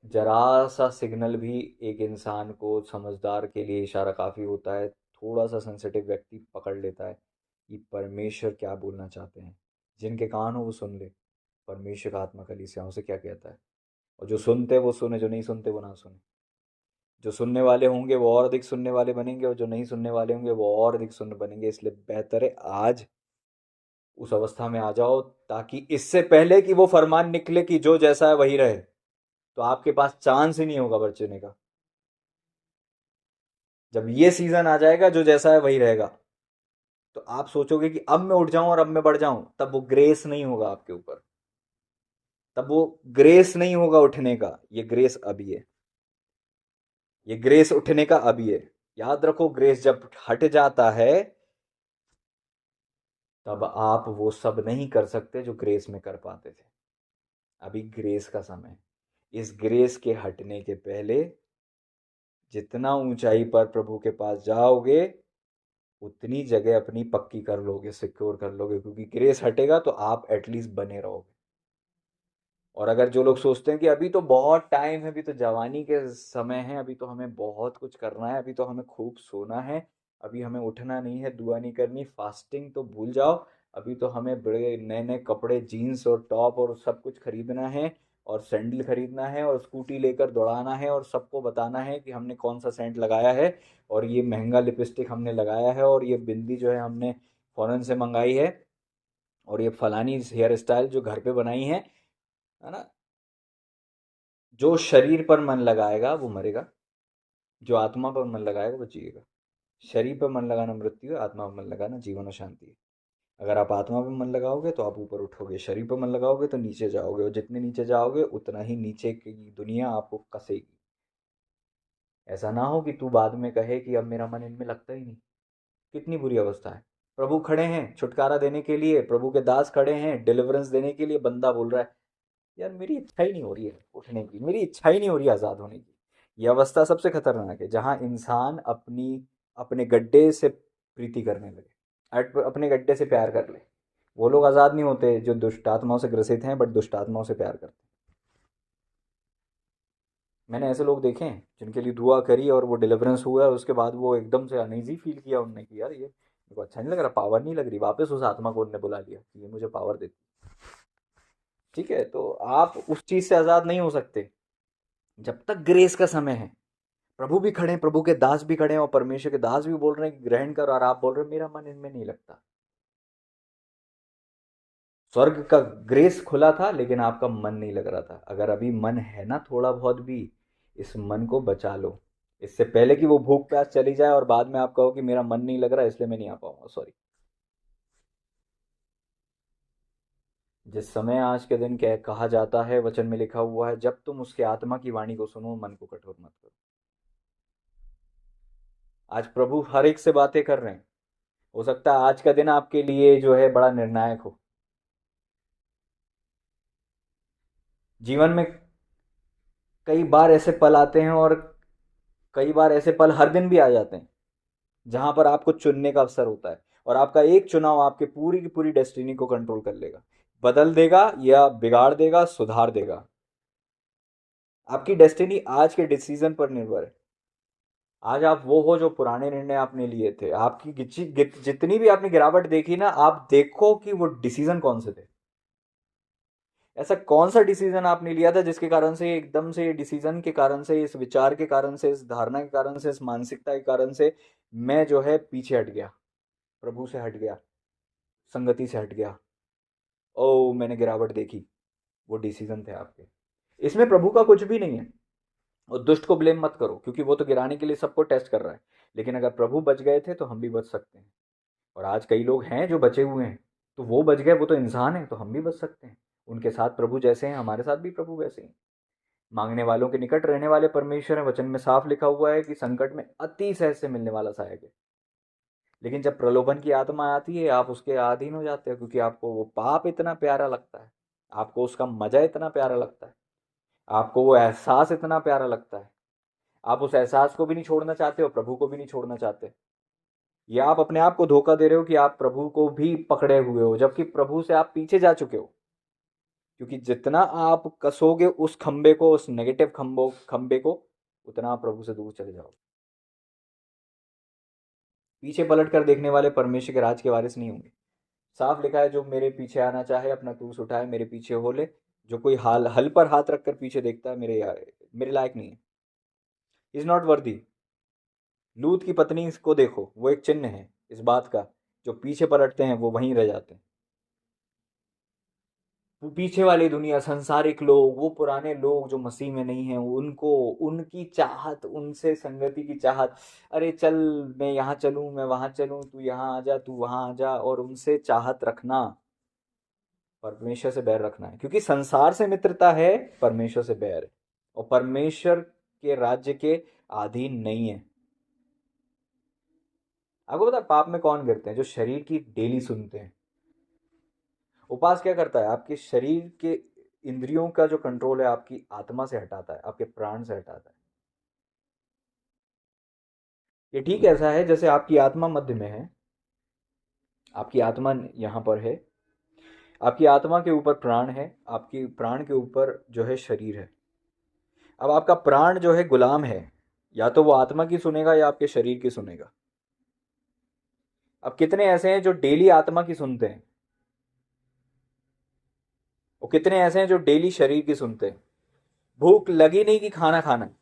जरा सा सिग्नल भी एक इंसान को, समझदार के लिए इशारा काफ़ी होता है। थोड़ा सा सेंसिटिव व्यक्ति पकड़ लेता है कि परमेश्वर क्या बोलना चाहते हैं। जिनके कान हो वो सुन ले, परमेश्वर का आत्मा कलीसियाओं से क्या कहता है। और जो सुनते वो सुने, जो नहीं सुनते वो ना सुने। जो सुनने वाले होंगे वो और अधिक सुनने वाले बनेंगे और जो नहीं सुनने वाले होंगे वो और अधिक सुनने बनेंगे। इसलिए बेहतर है आज उस अवस्था में आ जाओ ताकि इससे पहले कि वो फरमान निकले कि जो जैसा है वही रहे, तो आपके पास चांस ही नहीं होगा बचने का। जब ये सीजन आ जाएगा जो जैसा है वही रहेगा, तो आप सोचोगे कि अब मैं उठ जाऊं और अब मैं बढ़ जाऊं, तब वो ग्रेस नहीं होगा आपके ऊपर। तब वो ग्रेस नहीं होगा उठने का। ये ग्रेस अभी है, ये ग्रेस उठने का अभी है। याद रखो, ग्रेस जब हट जाता है तब आप वो सब नहीं कर सकते जो ग्रेस में कर पाते थे। अभी ग्रेस का समय है। इस ग्रेस के हटने के पहले जितना ऊंचाई पर प्रभु के पास जाओगे उतनी जगह अपनी पक्की कर लोगे, सिक्योर कर लोगे, क्योंकि ग्रेस हटेगा तो आप एटलीस्ट बने रहोगे। और अगर जो लोग सोचते हैं कि अभी तो बहुत टाइम है, अभी तो जवानी के समय है, अभी तो हमें बहुत कुछ करना है, अभी तो हमें खूब सोना है, अभी हमें उठना नहीं है, दुआ नहीं करनी, फास्टिंग तो भूल जाओ, अभी तो हमें बड़े नए नए कपड़े, जीन्स और टॉप और सब कुछ खरीदना है और सैंडल खरीदना है और स्कूटी लेकर दौड़ाना है और सबको बताना है कि हमने कौन सा सेंट लगाया है और ये महंगा लिपस्टिक हमने लगाया है और ये बिंदी जो है हमने फॉरेन से मंगाई है और ये फलानी हेयर स्टाइल जो घर पे बनाई है ना। जो शरीर पर मन लगाएगा वो मरेगा, जो आत्मा पर मन लगाएगा वो जिएगा। शरीर पर मन लगाना मृत्यु है, आत्मा पर मन लगाना जीवन और शांति है। अगर आप आत्मा पर मन लगाओगे तो आप ऊपर उठोगे, शरीर पर मन लगाओगे तो नीचे जाओगे, और जितने नीचे जाओगे उतना ही नीचे की दुनिया आपको कसेगी। ऐसा ना हो कि तू बाद में कहे कि अब मेरा मन इनमें लगता ही नहीं। कितनी बुरी अवस्था है। प्रभु खड़े हैं छुटकारा देने के लिए, प्रभु के दास खड़े हैं डिलीवरेंस देने के लिए, बंदा बोल रहा है यार मेरी इच्छा ही नहीं हो रही है उठने की, मेरी इच्छा ही नहीं हो रही आज़ाद होने की। यह अवस्था सबसे खतरनाक है, जहां इंसान अपने गड्ढे से प्रीति करने लगे, अपने गड्ढे से प्यार कर ले। वो लोग आज़ाद नहीं होते जो दुष्ट आत्माओं से ग्रसित हैं, बट दुष्ट आत्माओं से प्यार करते हैं। मैंने ऐसे लोग देखे हैं जिनके लिए दुआ करी और वो डिलीवरेंस हुआ और उसके बाद वो एकदम से अनईजी फील किया उनने कि यार ये मेरे को अच्छा नहीं लग रहा, पावर नहीं लग रही। वापस उस आत्मा को उनने बुला लिया कि ये मुझे पावर देती। ठीक है, तो आप उस चीज़ से आज़ाद नहीं हो सकते जब तक ग्रेस का समय है। प्रभु भी खड़े हैं, प्रभु के दास भी खड़े हैं और परमेश्वर के दास भी बोल रहे हैं कि ग्रहण कर, और आप बोल रहे हैं मेरा मन इनमें नहीं लगता। स्वर्ग का ग्रेस खुला था लेकिन आपका मन नहीं लग रहा था। अगर अभी मन है ना थोड़ा बहुत भी, इस मन को बचा लो, इससे पहले कि वो भूख प्यास चली जाए और बाद में आप कहो कि मेरा मन नहीं लग रहा इसलिए मैं नहीं आ पाऊंगा। सॉरी। जिस समय आज के दिन कह कहा जाता है, वचन में लिखा हुआ है, जब तुम उसके आत्मा की वाणी को सुनो मन को कठोर मत करो। आज प्रभु हर एक से बातें कर रहे हैं। हो सकता है आज का दिन आपके लिए जो है बड़ा निर्णायक हो। जीवन में कई बार ऐसे पल आते हैं और कई बार ऐसे पल हर दिन भी आ जाते हैं जहां पर आपको चुनने का अवसर होता है और आपका एक चुनाव आपके पूरी की पूरी डेस्टिनी को कंट्रोल कर लेगा। बदल देगा या बिगाड़ देगा, सुधार देगा। आपकी डेस्टिनी आज के डिसीजन पर निर्भर है। आज आप वो हो जो पुराने निर्णय आपने लिए थे। आपकी जितनी भी आपने गिरावट देखी ना, आप देखो कि वो डिसीजन कौन से थे। ऐसा कौन सा डिसीजन आपने लिया था जिसके कारण से एकदम से, डिसीजन के कारण से, इस विचार के कारण से, इस धारणा के कारण से, इस मानसिकता के कारण से मैं जो है पीछे हट गया, प्रभु से हट गया, संगति से हट गया। ओ मैंने गिरावट देखी। वो डिसीजन थे आपके। इसमें प्रभु का कुछ भी नहीं है। और दुष्ट को ब्लेम मत करो, क्योंकि वो तो गिराने के लिए सबको टेस्ट कर रहा है। लेकिन अगर प्रभु बच गए थे तो हम भी बच सकते हैं। और आज कई लोग हैं जो बचे हुए हैं, तो वो बच गए, वो तो इंसान है, तो हम भी बच सकते हैं। उनके साथ प्रभु जैसे हैं, हमारे साथ भी प्रभु वैसे ही। मांगने वालों के निकट रहने वाले परमेश्वर है। वचन में साफ लिखा हुआ है कि संकट में अति सहज से मिलने वाला सहायक है। लेकिन जब प्रलोभन की आत्मा आती है, आप उसके अधीन हो जाते हो, क्योंकि आपको वो पाप इतना प्यारा लगता है, आपको उसका मजा इतना प्यारा लगता है, आपको वो एहसास इतना प्यारा लगता है। आप उस एहसास को भी नहीं छोड़ना चाहते हो, प्रभु को भी नहीं छोड़ना चाहते। या आप अपने आप को धोखा दे रहे हो कि आप प्रभु को भी पकड़े हुए हो, जबकि प्रभु से आप पीछे जा चुके हो। क्योंकि जितना आप कसोगे उस खंबे को, उस नेगेटिव खंबे को, उतना आप प्रभु से दूर चले जाओगे। पीछे पलट कर देखने वाले परमेश्वर के राज के वारिस नहीं होंगे। साफ लिखा है, जो मेरे पीछे आना चाहे अपना क्रूस उठाए मेरे पीछे हो ले। जो कोई हल पर हाथ रखकर पीछे देखता है, मेरे लायक नहीं है। Is not worthy. लूत की पत्नी को देखो, वो एक चिन्ह है इस बात का। जो पीछे पलटते हैं वो वहीं रह जाते हैं। वो पीछे वाली दुनिया, संसारिक लोग, वो पुराने लोग जो मसीह में नहीं हैं, उनको, उनकी चाहत, उनसे संगति की चाहत, अरे चल, मैं यहाँ चलूँ, मैं वहाँ चलूँ, तू यहाँ आ जा, तू वहाँ आ जा, और उनसे चाहत रखना परमेश्वर से बैर रखना है। क्योंकि संसार से मित्रता है, परमेश्वर से बैर है, और परमेश्वर के राज्य के अधीन नहीं है। आपको पता है पाप में कौन गिरते हैं? जो शरीर की डेली सुनते हैं। उपास क्या करता है? आपके शरीर के इंद्रियों का जो कंट्रोल है आपकी आत्मा से हटाता है, आपके प्राण से हटाता है। ये ठीक ऐसा है जैसे आपकी आत्मा मध्य में है, आपकी आत्मा यहाँ पर है, आपकी आत्मा के ऊपर प्राण है, आपकी प्राण के ऊपर जो है शरीर है। अब आपका प्राण जो है गुलाम है, या तो वो आत्मा की सुनेगा या आपके शरीर की सुनेगा। अब कितने ऐसे हैं जो डेली आत्मा की सुनते हैं, और कितने ऐसे हैं जो डेली शरीर की सुनते हैं। भूख लगी नहीं कि खाना खाना है,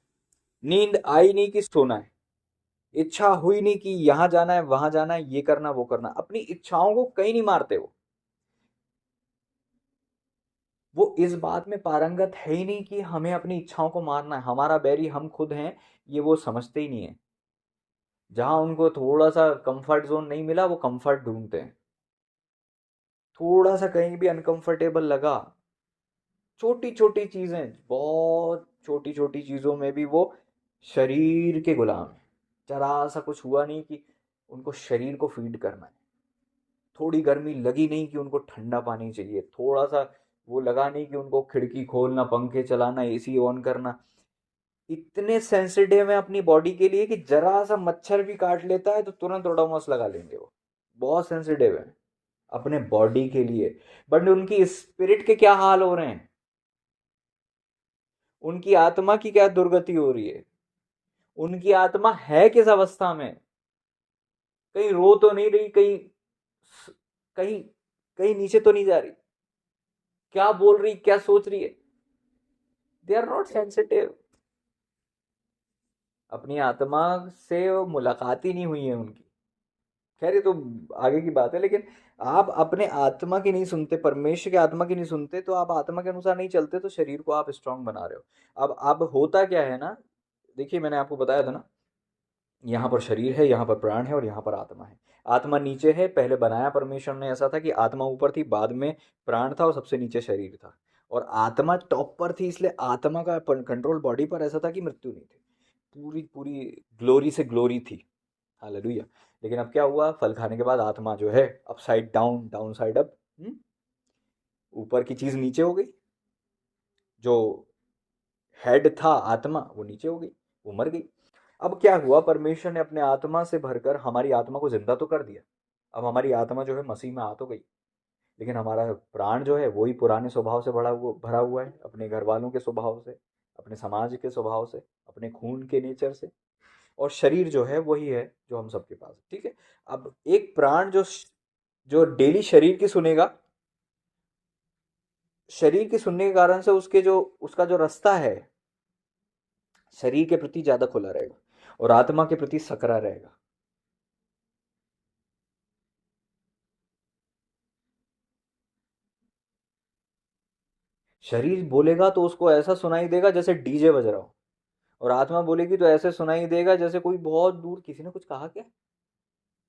नींद आई नहीं कि सोना है, इच्छा हुई नहीं कि यहां जाना है, वहां जाना है, ये करना वो करना। अपनी इच्छाओं को कहीं नहीं मारते वो इस बात में पारंगत है ही नहीं कि हमें अपनी इच्छाओं को मारना है, हमारा बैरी हम खुद हैं। ये वो समझते ही नहीं है। जहां उनको थोड़ा सा कंफर्ट जोन नहीं मिला, वो कंफर्ट ढूंढते हैं। थोड़ा सा कहीं भी अनकंफर्टेबल लगा, छोटी छोटी चीजें, बहुत छोटी छोटी चीजों में भी वो शरीर के गुलाम है। जरा सा कुछ हुआ नहीं कि उनको शरीर को फीड करना है। थोड़ी गर्मी लगी नहीं कि उनको ठंडा पानी चाहिए। थोड़ा सा वो लगा नहीं कि उनको खिड़की खोलना, पंखे चलाना, एसी ऑन करना। इतने सेंसिटिव है अपनी बॉडी के लिए कि जरा सा मच्छर भी काट लेता है तो तुरंत ओडोमॉस लगा लेंगे। वो बहुत सेंसिटिव है अपने बॉडी के लिए। बट उनकी स्पिरिट के क्या हाल हो रहे हैं, उनकी आत्मा की क्या दुर्गति हो रही है, उनकी आत्मा है किस अवस्था में। कहीं रो तो नहीं रही, कहीं कहीं कहीं नीचे तो नहीं जा रही, क्या बोल रही, क्या सोच रही है। They are not sensitive. अपनी आत्मा से मुलाकात ही नहीं हुई है उनकी। खैर ये तो आगे की बात है। लेकिन आप अपने आत्मा की नहीं सुनते, परमेश्वर के आत्मा की नहीं सुनते, तो आप आत्मा के अनुसार नहीं चलते, तो शरीर को आप स्ट्रांग बना रहे हो। अब होता क्या है ना, देखिए मैंने आपको बताया था ना, यहाँ पर शरीर है, यहाँ पर प्राण है, और यहाँ पर आत्मा है। आत्मा नीचे है, पहले बनाया परमेश्वर ने ऐसा था कि आत्मा ऊपर थी, बाद में प्राण था, और सबसे नीचे शरीर था। और आत्मा टॉप पर थी, इसलिए आत्मा का कंट्रोल बॉडी पर ऐसा था कि मृत्यु नहीं थी। पूरी पूरी ग्लोरी से ग्लोरी थी। हालेलुया। लेकिन अब क्या हुआ, फल खाने के बाद आत्मा जो है upside down, down side up, ऊपर की चीज नीचे हो गई। जो हेड था आत्मा, वो नीचे हो गई, वो मर गई। अब क्या हुआ, परमेश्वर ने अपने आत्मा से भरकर हमारी आत्मा को जिंदा तो कर दिया। अब हमारी आत्मा जो है मसीह में आ तो गई। लेकिन हमारा प्राण जो है वही पुराने स्वभाव से भरा हुआ है, अपने घर वालों के स्वभाव से, अपने समाज के स्वभाव से, अपने खून के नेचर से। और शरीर जो है वही है जो हम सबके पास है, ठीक है। अब एक प्राण जो जो डेली शरीर की सुनेगा, शरीर के सुनने के कारण से उसका जो रास्ता है शरीर के प्रति ज्यादा खुला रहेगा और आत्मा के प्रति सकरा रहेगा। शरीर बोलेगा तो उसको ऐसा सुनाई देगा जैसे डीजे बज रहा हो, और आत्मा बोलेगी तो ऐसे सुनाई देगा जैसे कोई बहुत दूर किसी ने कुछ कहा क्या।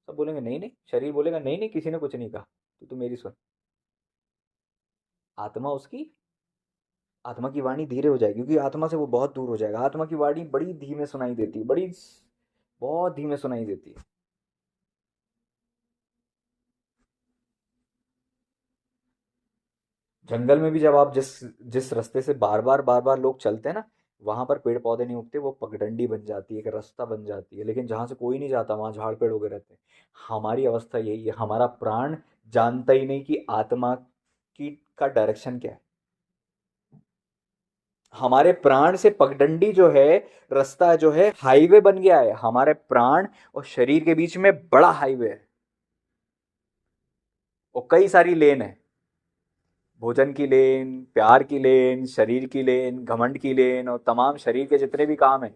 सब बोलेंगे नहीं नहीं, शरीर बोलेगा नहीं नहीं किसी ने कुछ नहीं कहा, तो तू मेरी सुन। आत्मा उसकी आत्मा की वाणी धीरे हो जाएगी, क्योंकि आत्मा से वो बहुत दूर हो जाएगा। आत्मा की वाणी बड़ी धीमे सुनाई देती है, बड़ी बहुत धीमे सुनाई देती है। जंगल में भी जब आप जिस जिस रास्ते से बार बार लोग चलते हैं ना, वहां पर पेड़ पौधे नहीं उगते, वो पगडंडी बन जाती है, एक रास्ता बन जाती है। लेकिन जहां से कोई नहीं जाता वहां झाड़ पेड़ उगे रहते हैं। हमारी अवस्था यही है, हमारा प्राण जानता ही नहीं कि आत्मा की का डायरेक्शन क्या है। हमारे प्राण से पगडंडी जो है, रास्ता जो है, हाईवे बन गया है। हमारे प्राण और शरीर के बीच में बड़ा हाईवे है और कई सारी लेन है। भोजन की लेन, प्यार की लेन, शरीर की लेन, घमंड की लेन, और तमाम शरीर के जितने भी काम है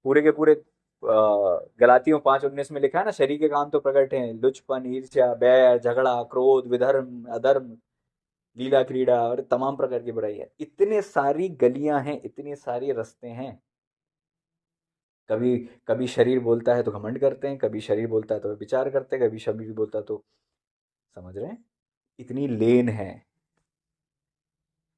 पूरे के पूरे। गलातियों 5:19 में लिखा है ना, शरीर के काम तो प्रकट हैं, लुचपन, ईर्ष्या, बैर, झगड़ा, क्रोध, विधर्म, अधर्म, लीला क्रीड़ा और तमाम प्रकार की बुराई है। इतने सारी गलियां हैं, इतने सारे रास्ते हैं। कभी कभी शरीर बोलता है तो घमंड करते हैं, कभी शरीर बोलता है तो विचार करते हैं, कभी शरीर बोलता है तो, समझ रहे हैं, इतनी लेन है,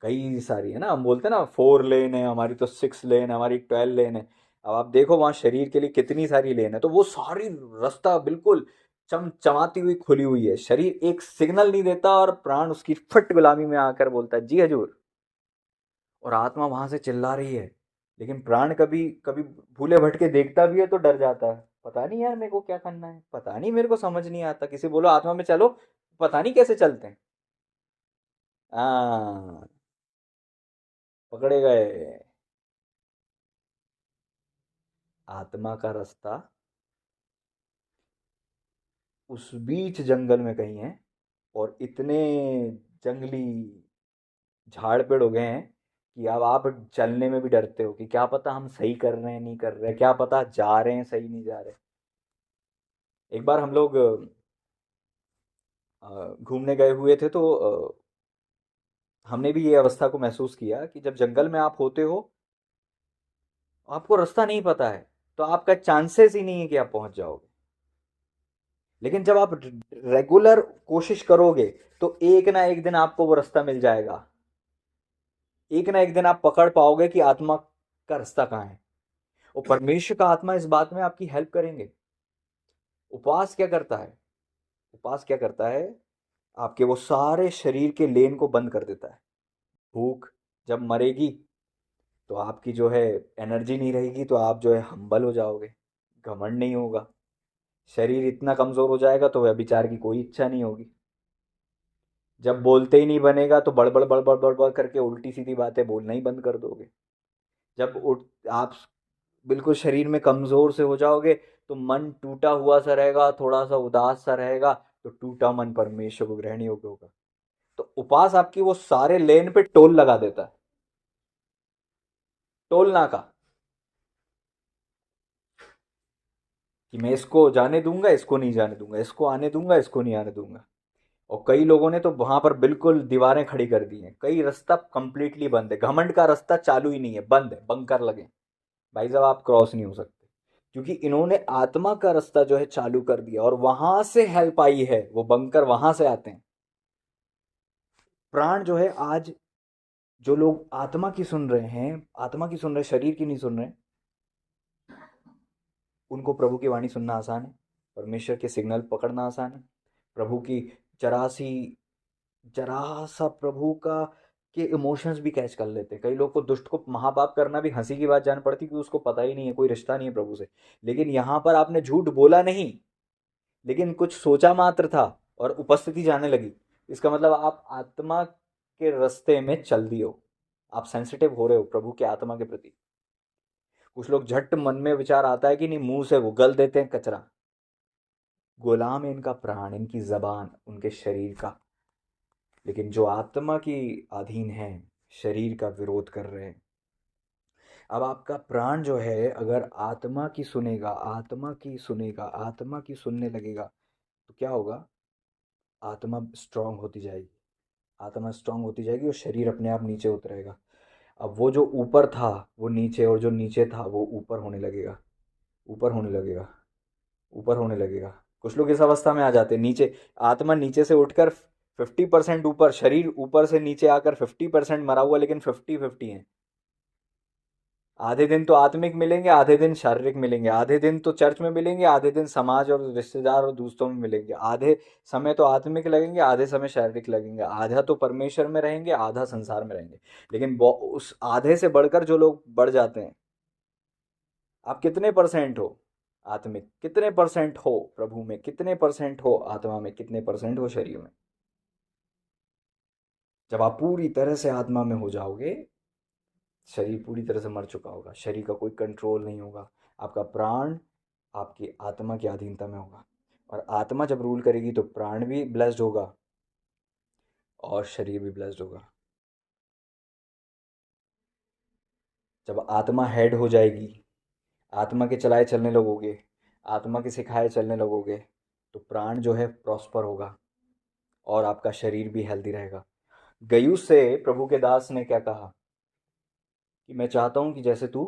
कई सारी है ना। हम बोलते हैं ना 4 लेन है हमारी, तो 6 लेन है हमारी, 12 लेन है। अब आप देखो वहां शरीर के लिए कितनी सारी लेन है, तो वो सारी रास्ता बिल्कुल चमचमाती हुई खुली हुई है। शरीर एक सिग्नल नहीं देता और प्राण उसकी फट गुलामी में आकर बोलता है जी हजूर, और आत्मा वहां से चिल्ला रही है। लेकिन प्राण कभी कभी भूले भटके देखता भी है तो डर जाता है, पता नहीं यार मेरे को क्या करना है, पता नहीं मेरे को समझ नहीं आता। किसी बोलो आत्मा में चलो, पता नहीं कैसे चलते हैं। हाँ, पकड़े गए। आत्मा का रास्ता उस बीच जंगल में कहीं है, और इतने जंगली झाड़ पेड़ हो गए हैं कि अब आप चलने में भी डरते हो कि क्या पता हम सही कर रहे हैं नहीं कर रहे, क्या पता जा रहे हैं सही नहीं जा रहे। एक बार हम लोग घूमने गए हुए थे, तो हमने भी ये अवस्था को महसूस किया कि जब जंगल में आप होते हो, आपको रास्ता नहीं पता है, तो आपका चांसेस ही नहीं है कि आप पहुंच जाओगे। लेकिन जब आप रेगुलर कोशिश करोगे तो एक ना एक दिन आपको वो रास्ता मिल जाएगा। एक ना एक दिन आप पकड़ पाओगे कि आत्मा का रास्ता कहाँ है, और परमेश्वर का आत्मा इस बात में आपकी हेल्प करेंगे। उपवास क्या करता है? उपवास क्या करता है? आपके वो सारे शरीर के लेन को बंद कर देता है। भूख जब मरेगी तो आपकी जो है एनर्जी नहीं रहेगी, तो आप जो है हम्बल हो जाओगे, घमंड नहीं होगा। शरीर इतना कमजोर हो जाएगा तो वह विचार की कोई इच्छा नहीं होगी। जब बोलते ही नहीं बनेगा तो बड़बड़ बड़बड़ बड़बड़ करके उल्टी सीधी बातें बोलना ही बंद कर दोगे। जब उठ आप बिल्कुल शरीर में कमजोर से हो जाओगे तो मन टूटा हुआ सा रहेगा, थोड़ा सा उदास सा रहेगा, तो टूटा मन परमेश्वर को ग्रहण योग्य होगा। तो उपास आपकी वो सारे लेन पे टोल लगा देता है, टोल नाका, कि मैं इसको जाने दूंगा, इसको नहीं जाने दूंगा, इसको आने दूंगा, इसको नहीं आने दूंगा। और कई लोगों ने तो वहां पर बिल्कुल दीवारें खड़ी कर दी हैं, कई रास्ता कंप्लीटली बंद है, घमंड का रास्ता चालू ही नहीं है, बंद है, बंकर लगे। भाई साहब आप क्रॉस नहीं हो सकते, क्योंकि इन्होंने आत्मा का रास्ता जो है चालू कर दिया, और वहां से हेल्प आई है, वो बंकर वहां से आते हैं। प्राण जो है आज, जो लोग आत्मा की सुन रहे हैं, आत्मा की सुन रहे, शरीर की नहीं सुन रहे, उनको प्रभु की वाणी सुनना आसान है, परमेश्वर के सिग्नल पकड़ना आसान है। प्रभु की जरा सी जरा सा प्रभु का के इमोशंस भी कैच कर लेते हैं। कई लोग को दुष्ट को महापाप करना भी हंसी की बात जान पड़ती, क्योंकि उसको पता ही नहीं है, कोई रिश्ता नहीं है प्रभु से। लेकिन यहाँ पर आपने झूठ बोला नहीं, लेकिन कुछ सोचा मात्र था और उपस्थिति जाने लगी, इसका मतलब आप आत्मा के रास्ते में चल दिए हो, आप सेंसिटिव हो रहे हो प्रभु के आत्मा के प्रति। कुछ लोग झट मन में विचार आता है कि नहीं, मुंह से वो गल देते हैं कचरा। गुलाम है इनका प्राण, इनकी जबान, उनके शरीर का। लेकिन जो आत्मा की अधीन है, शरीर का विरोध कर रहे हैं। अब आपका प्राण जो है अगर आत्मा की सुनेगा, आत्मा की सुनेगा, आत्मा की सुनने लगेगा, तो क्या होगा? आत्मा स्ट्रांग होती जाएगी, आत्मा स्ट्रांग होती जाएगी और शरीर अपने आप नीचे उतरेगा। अब वो जो ऊपर था वो नीचे, और जो नीचे था वो ऊपर होने लगेगा, ऊपर होने लगेगा, ऊपर होने लगेगा। कुछ लोग इस अवस्था में आ जाते हैं, नीचे, आत्मा नीचे से उठकर 50% ऊपर, शरीर ऊपर से नीचे आकर 50% मरा हुआ, लेकिन 50-50 है। आधे दिन तो आत्मिक मिलेंगे, आधे दिन शारीरिक मिलेंगे, आधे दिन तो चर्च में मिलेंगे, आधे दिन समाज और रिश्तेदार और दोस्तों में मिलेंगे, आधे समय तो आत्मिक लगेंगे, आधे समय शारीरिक लगेंगे, आधा तो परमेश्वर में रहेंगे, आधा संसार में रहेंगे। लेकिन उस आधे से बढ़कर जो लोग बढ़ जाते हैं, आप कितने परसेंट हो आत्मिक, कितने परसेंट हो प्रभु में, कितने परसेंट हो आत्मा में, कितने परसेंट हो शरीर में? जब आप पूरी तरह से आत्मा में हो जाओगे, शरीर पूरी तरह से मर चुका होगा, शरीर का कोई कंट्रोल नहीं होगा, आपका प्राण आपकी आत्मा की अधीनता में होगा। और आत्मा जब रूल करेगी तो प्राण भी ब्लेस्ड होगा और शरीर भी ब्लेस्ड होगा। जब आत्मा हेड हो जाएगी, आत्मा के चलाए चलने लगोगे, आत्मा के सिखाए चलने लगोगे, तो प्राण जो है प्रॉस्पर होगा और आपका शरीर भी हेल्दी रहेगा। गयुस से प्रभु के दास ने क्या कहा कि मैं चाहता हूं कि जैसे तू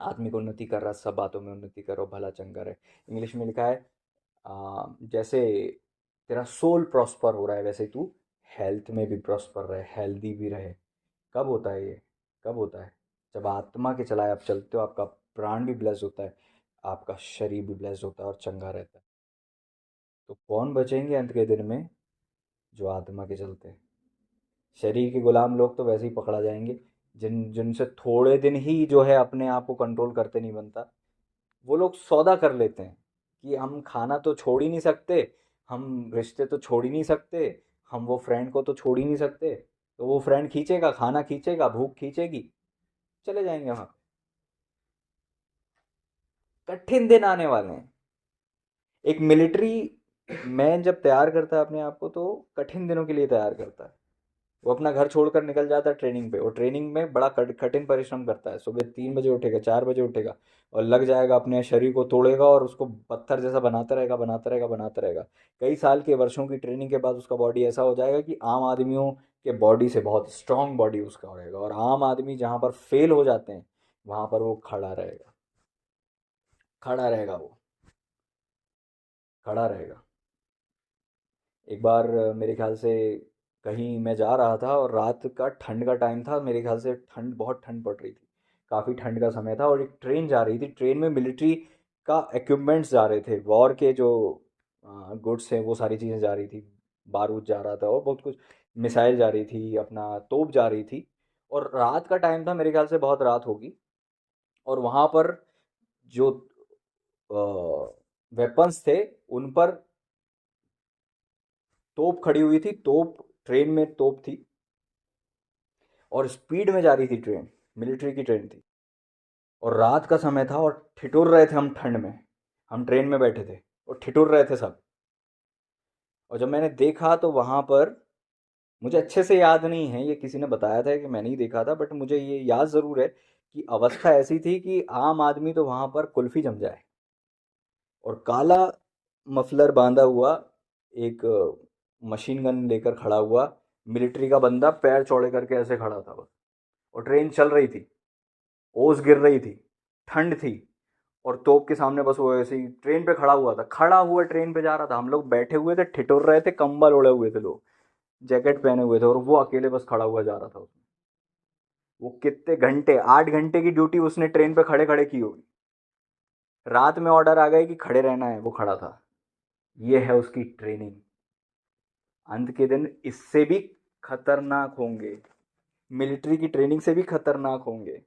आत्मिक उन्नति कर रहा, सब बातों में उन्नति करो, भला चंगा रहे। इंग्लिश में लिखा है जैसे तेरा सोल प्रॉस्पर हो रहा है, वैसे तू हेल्थ में भी प्रॉस्पर रहे, हेल्दी भी रहे। कब होता है ये? कब होता है? जब आत्मा के चलाए आप चलते हो, आपका प्राण भी ब्लेस्ड होता है, आपका शरीर भी ब्लेस्ड होता है और चंगा रहता है। तो कौन बचेंगे अंत के दिन में? जो आत्मा के चलते हैं। शरीर के गुलाम लोग तो वैसे ही पकड़ा जाएंगे, जिनसे थोड़े दिन ही जो है अपने आप को कंट्रोल करते नहीं बनता। वो लोग सौदा कर लेते हैं कि हम खाना तो छोड़ ही नहीं सकते, हम रिश्ते तो छोड़ ही नहीं सकते, हम वो फ्रेंड को तो छोड़ ही नहीं सकते, तो वो फ्रेंड खींचेगा, खाना खींचेगा, भूख खींचेगी, चले जाएंगे वहाँ। कठिन दिन आने वाले हैं। एक मिलिट्री मैन जब तैयार करता है अपने आप को, तो कठिन दिनों के लिए तैयार करता है। वो अपना घर छोड़कर निकल जाता है ट्रेनिंग पे, और ट्रेनिंग में बड़ा कठिन परिश्रम करता है। सुबह 3 बजे उठेगा, 4 बजे उठेगा, और लग जाएगा, अपने शरीर को तोड़ेगा और उसको पत्थर जैसा बनाता रहेगा, बनाता रहेगा, बनाता रहेगा। कई साल के वर्षों की ट्रेनिंग के बाद उसका बॉडी ऐसा हो जाएगा कि आम आदमियों के बॉडी से बहुत स्ट्रांग बॉडी उसका रहेगा। और आम आदमी जहाँ पर फेल हो जाते हैं, वहाँ पर वो खड़ा रहेगा, खड़ा रहेगा, वो खड़ा रहेगा। एक बार मेरे ख्याल से कहीं मैं जा रहा था, और रात का ठंड का टाइम था, मेरे ख्याल से ठंड, बहुत ठंड पड़ रही थी, काफ़ी ठंड का समय था, और एक ट्रेन जा रही थी, ट्रेन में मिलिट्री का इक्विपमेंट्स जा रहे थे, वॉर के जो गुड्स हैं वो सारी चीज़ें जा रही थी। बारूद जा रहा था और बहुत कुछ, मिसाइल जा रही थी, अपना तोप जा रही थी। और रात का टाइम था, मेरे ख्याल से बहुत रात होगी। और वहाँ पर जो वेपन्स थे, उन पर तोप खड़ी हुई थी, तोप, ट्रेन में तोप थी, और स्पीड में जा रही थी ट्रेन, मिलिट्री की ट्रेन थी। और रात का समय था, और ठिठुर रहे थे हम ठंड में, हम ट्रेन में बैठे थे और ठिठुर रहे थे सब। और जब मैंने देखा तो वहाँ पर, मुझे अच्छे से याद नहीं है, ये किसी ने बताया था कि मैंने ही देखा था, बट मुझे ये याद ज़रूर है कि अवस्था ऐसी थी कि आम आदमी तो वहाँ पर कुल्फ़ी जम जाए। और काला मफलर बांधा हुआ एक मशीन गन लेकर खड़ा हुआ मिलिट्री का बंदा, पैर चौड़े करके ऐसे खड़ा था बस। और ट्रेन चल रही थी, ओस गिर रही थी, ठंड थी, और तोप के सामने बस वो ऐसे ही ट्रेन पे खड़ा हुआ था, खड़ा हुआ ट्रेन पे जा रहा था। हम लोग बैठे हुए थे, ठिठुर रहे थे, कंबल ओढ़े हुए थे लोग, जैकेट पहने हुए थे, और वो अकेले बस खड़ा हुआ जा रहा था उसमें। वो कितने घंटे, 8 घंटे की ड्यूटी उसने ट्रेन पे खड़े खड़े की होगी। रात में ऑर्डर आ गए कि खड़े रहना है, वो खड़ा था। ये है उसकी ट्रेनिंग। अंत के दिन इससे भी खतरनाक होंगे, मिलिट्री की ट्रेनिंग से भी खतरनाक होंगे,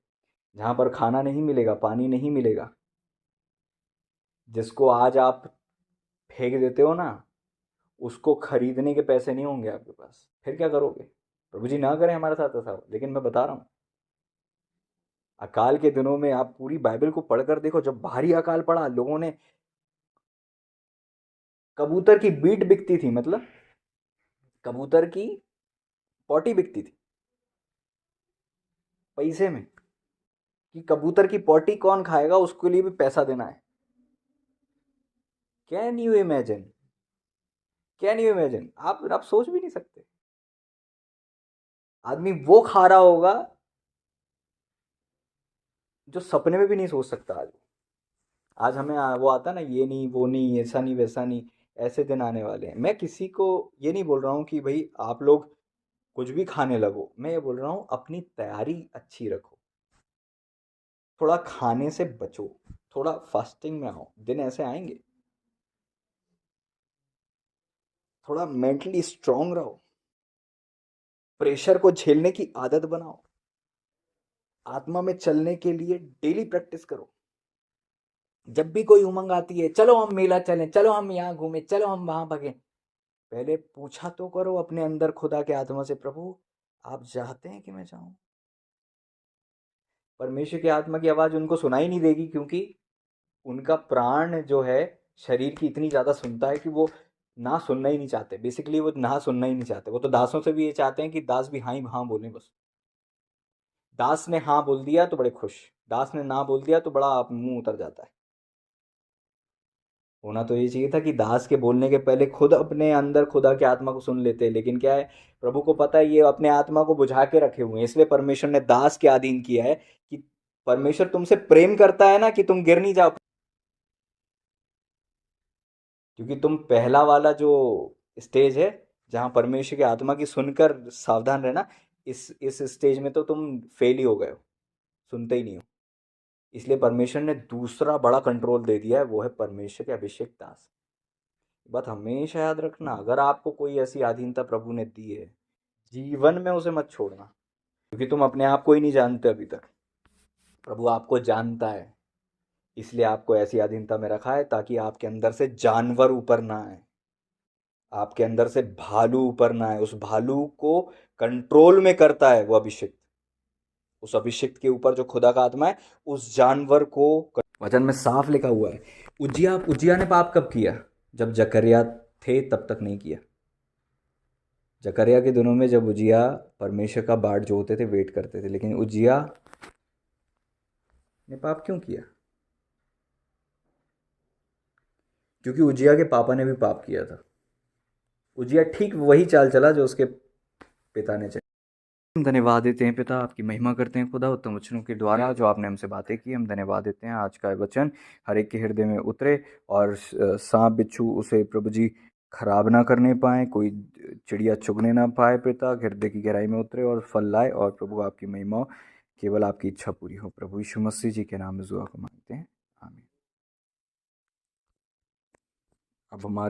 जहाँ पर खाना नहीं मिलेगा, पानी नहीं मिलेगा। जिसको आज आप फेंक देते हो ना, उसको खरीदने के पैसे नहीं होंगे आपके पास, फिर क्या करोगे? प्रभु जी ना करें हमारे साथ ऐसा हो, लेकिन मैं बता रहा हूँ, अकाल के दिनों में आप पूरी बाइबल को पढ़कर देखो, जब भारी अकाल पड़ा, लोगों ने कबूतर की बीट बिकती थी, मतलब कबूतर की पोटी बिकती थी पैसे में, कि कबूतर की पोटी कौन खाएगा, उसके लिए भी पैसा देना है। Can you imagine? Can you imagine? आप सोच भी नहीं सकते। आदमी वो खा रहा होगा जो सपने में भी नहीं सोच सकता। आज आज हमें वो आता ना, ये नहीं वो नहीं ऐसा नहीं वैसा नहीं, ऐसे दिन आने वाले हैं। मैं किसी को ये नहीं बोल रहा हूँ कि भाई आप लोग कुछ भी खाने लगो, मैं ये बोल रहा हूँ अपनी तैयारी अच्छी रखो, थोड़ा खाने से बचो, थोड़ा फास्टिंग में आओ, दिन ऐसे आएंगे। थोड़ा मेंटली स्ट्रांग रहो, प्रेशर को झेलने की आदत बनाओ, आत्मा में चलने के लिए डेली प्रैक्टिस करो। जब भी कोई उमंग आती है, चलो हम मेला चलें, चलो हम यहाँ घूमें, चलो हम वहां भगें, पहले पूछा तो करो अपने अंदर खुदा के आत्मा से, प्रभु आप चाहते हैं कि मैं जाऊं? परमेश्वर की आत्मा की आवाज उनको सुनाई नहीं देगी, क्योंकि उनका प्राण जो है शरीर की इतनी ज्यादा सुनता है कि वो ना सुनना ही नहीं चाहते। बेसिकली वो ना सुनना ही नहीं चाहते। वो तो दासों से भी ये चाहते हैं कि दास भी हाँ ही हाँ बोलें बस। दास ने हाँ बोल दिया तो बड़े खुश, दास ने ना बोल दिया तो बड़ा मुंह उतर जाता है। होना तो ये चाहिए था कि दास के बोलने के पहले खुद अपने अंदर खुदा की आत्मा को सुन लेते, लेकिन क्या है, प्रभु को पता है ये अपने आत्मा को बुझा के रखे हुए हैं, इसलिए परमेश्वर ने दास के अधीन किया है कि परमेश्वर तुमसे प्रेम करता है ना, कि तुम गिर नहीं जाओ, क्योंकि तुम पहला वाला जो स्टेज है जहाँ परमेश्वर की आत्मा की सुनकर सावधान रहना, इस स्टेज में तो तुम फेल ही हो गए हो, सुनते ही नहीं हो। इसलिए परमेश्वर ने दूसरा बड़ा कंट्रोल दे दिया है, वो है परमेश्वर के अभिषेक दास। बात हमेशा याद रखना, अगर आपको कोई ऐसी अधीनता प्रभु ने दी है, जीवन में उसे मत छोड़ना, क्योंकि तुम अपने आप को ही नहीं जानते अभी तक। प्रभु आपको जानता है, इसलिए आपको ऐसी अधीनता में रखा है ताकि आपके अंदर से जानवर ऊपर ना आए, आपके अंदर से भालू ऊपर ना आए। उस भालू को कंट्रोल में करता है वो अभिषेक, उस अभिषेक के ऊपर जो खुदा का आत्मा है, उस जानवर को। वचन में साफ लिखा हुआ है। उज्जिया ने पाप कब किया? जब जकरिया थे तब तक नहीं किया। जकरिया के दिनों में जब उज्जिया परमेश्वर का बाट जोते थे, वेट करते थे, लेकिन उज्जिया ने पाप क्यों किया? क्योंकि उज्जिया के पापा ने भी पाप किया था। उज्जिया ठीक वही चाल चला जो उसके पिता ने चली। हम धन्यवाद देते हैं पिता, आपकी महिमा करते हैं खुदा उत्तम वचनों के द्वारा जो आपने हमसे बातें की। हम धन्यवाद देते हैं आज का वचन हर एक के हृदय में उतरे, और सांप बिच्छू उसे प्रभु जी खराब ना करने पाए, कोई चिड़िया चुगने ना पाए पिता, हृदय की गहराई में उतरे और फल लाए, और प्रभु आपकी महिमा, केवल आपकी इच्छा पूरी हो। प्रभु यीशु मसीह जी के नाम में दुआ को मांगते हैं, आमीन। अब हमारे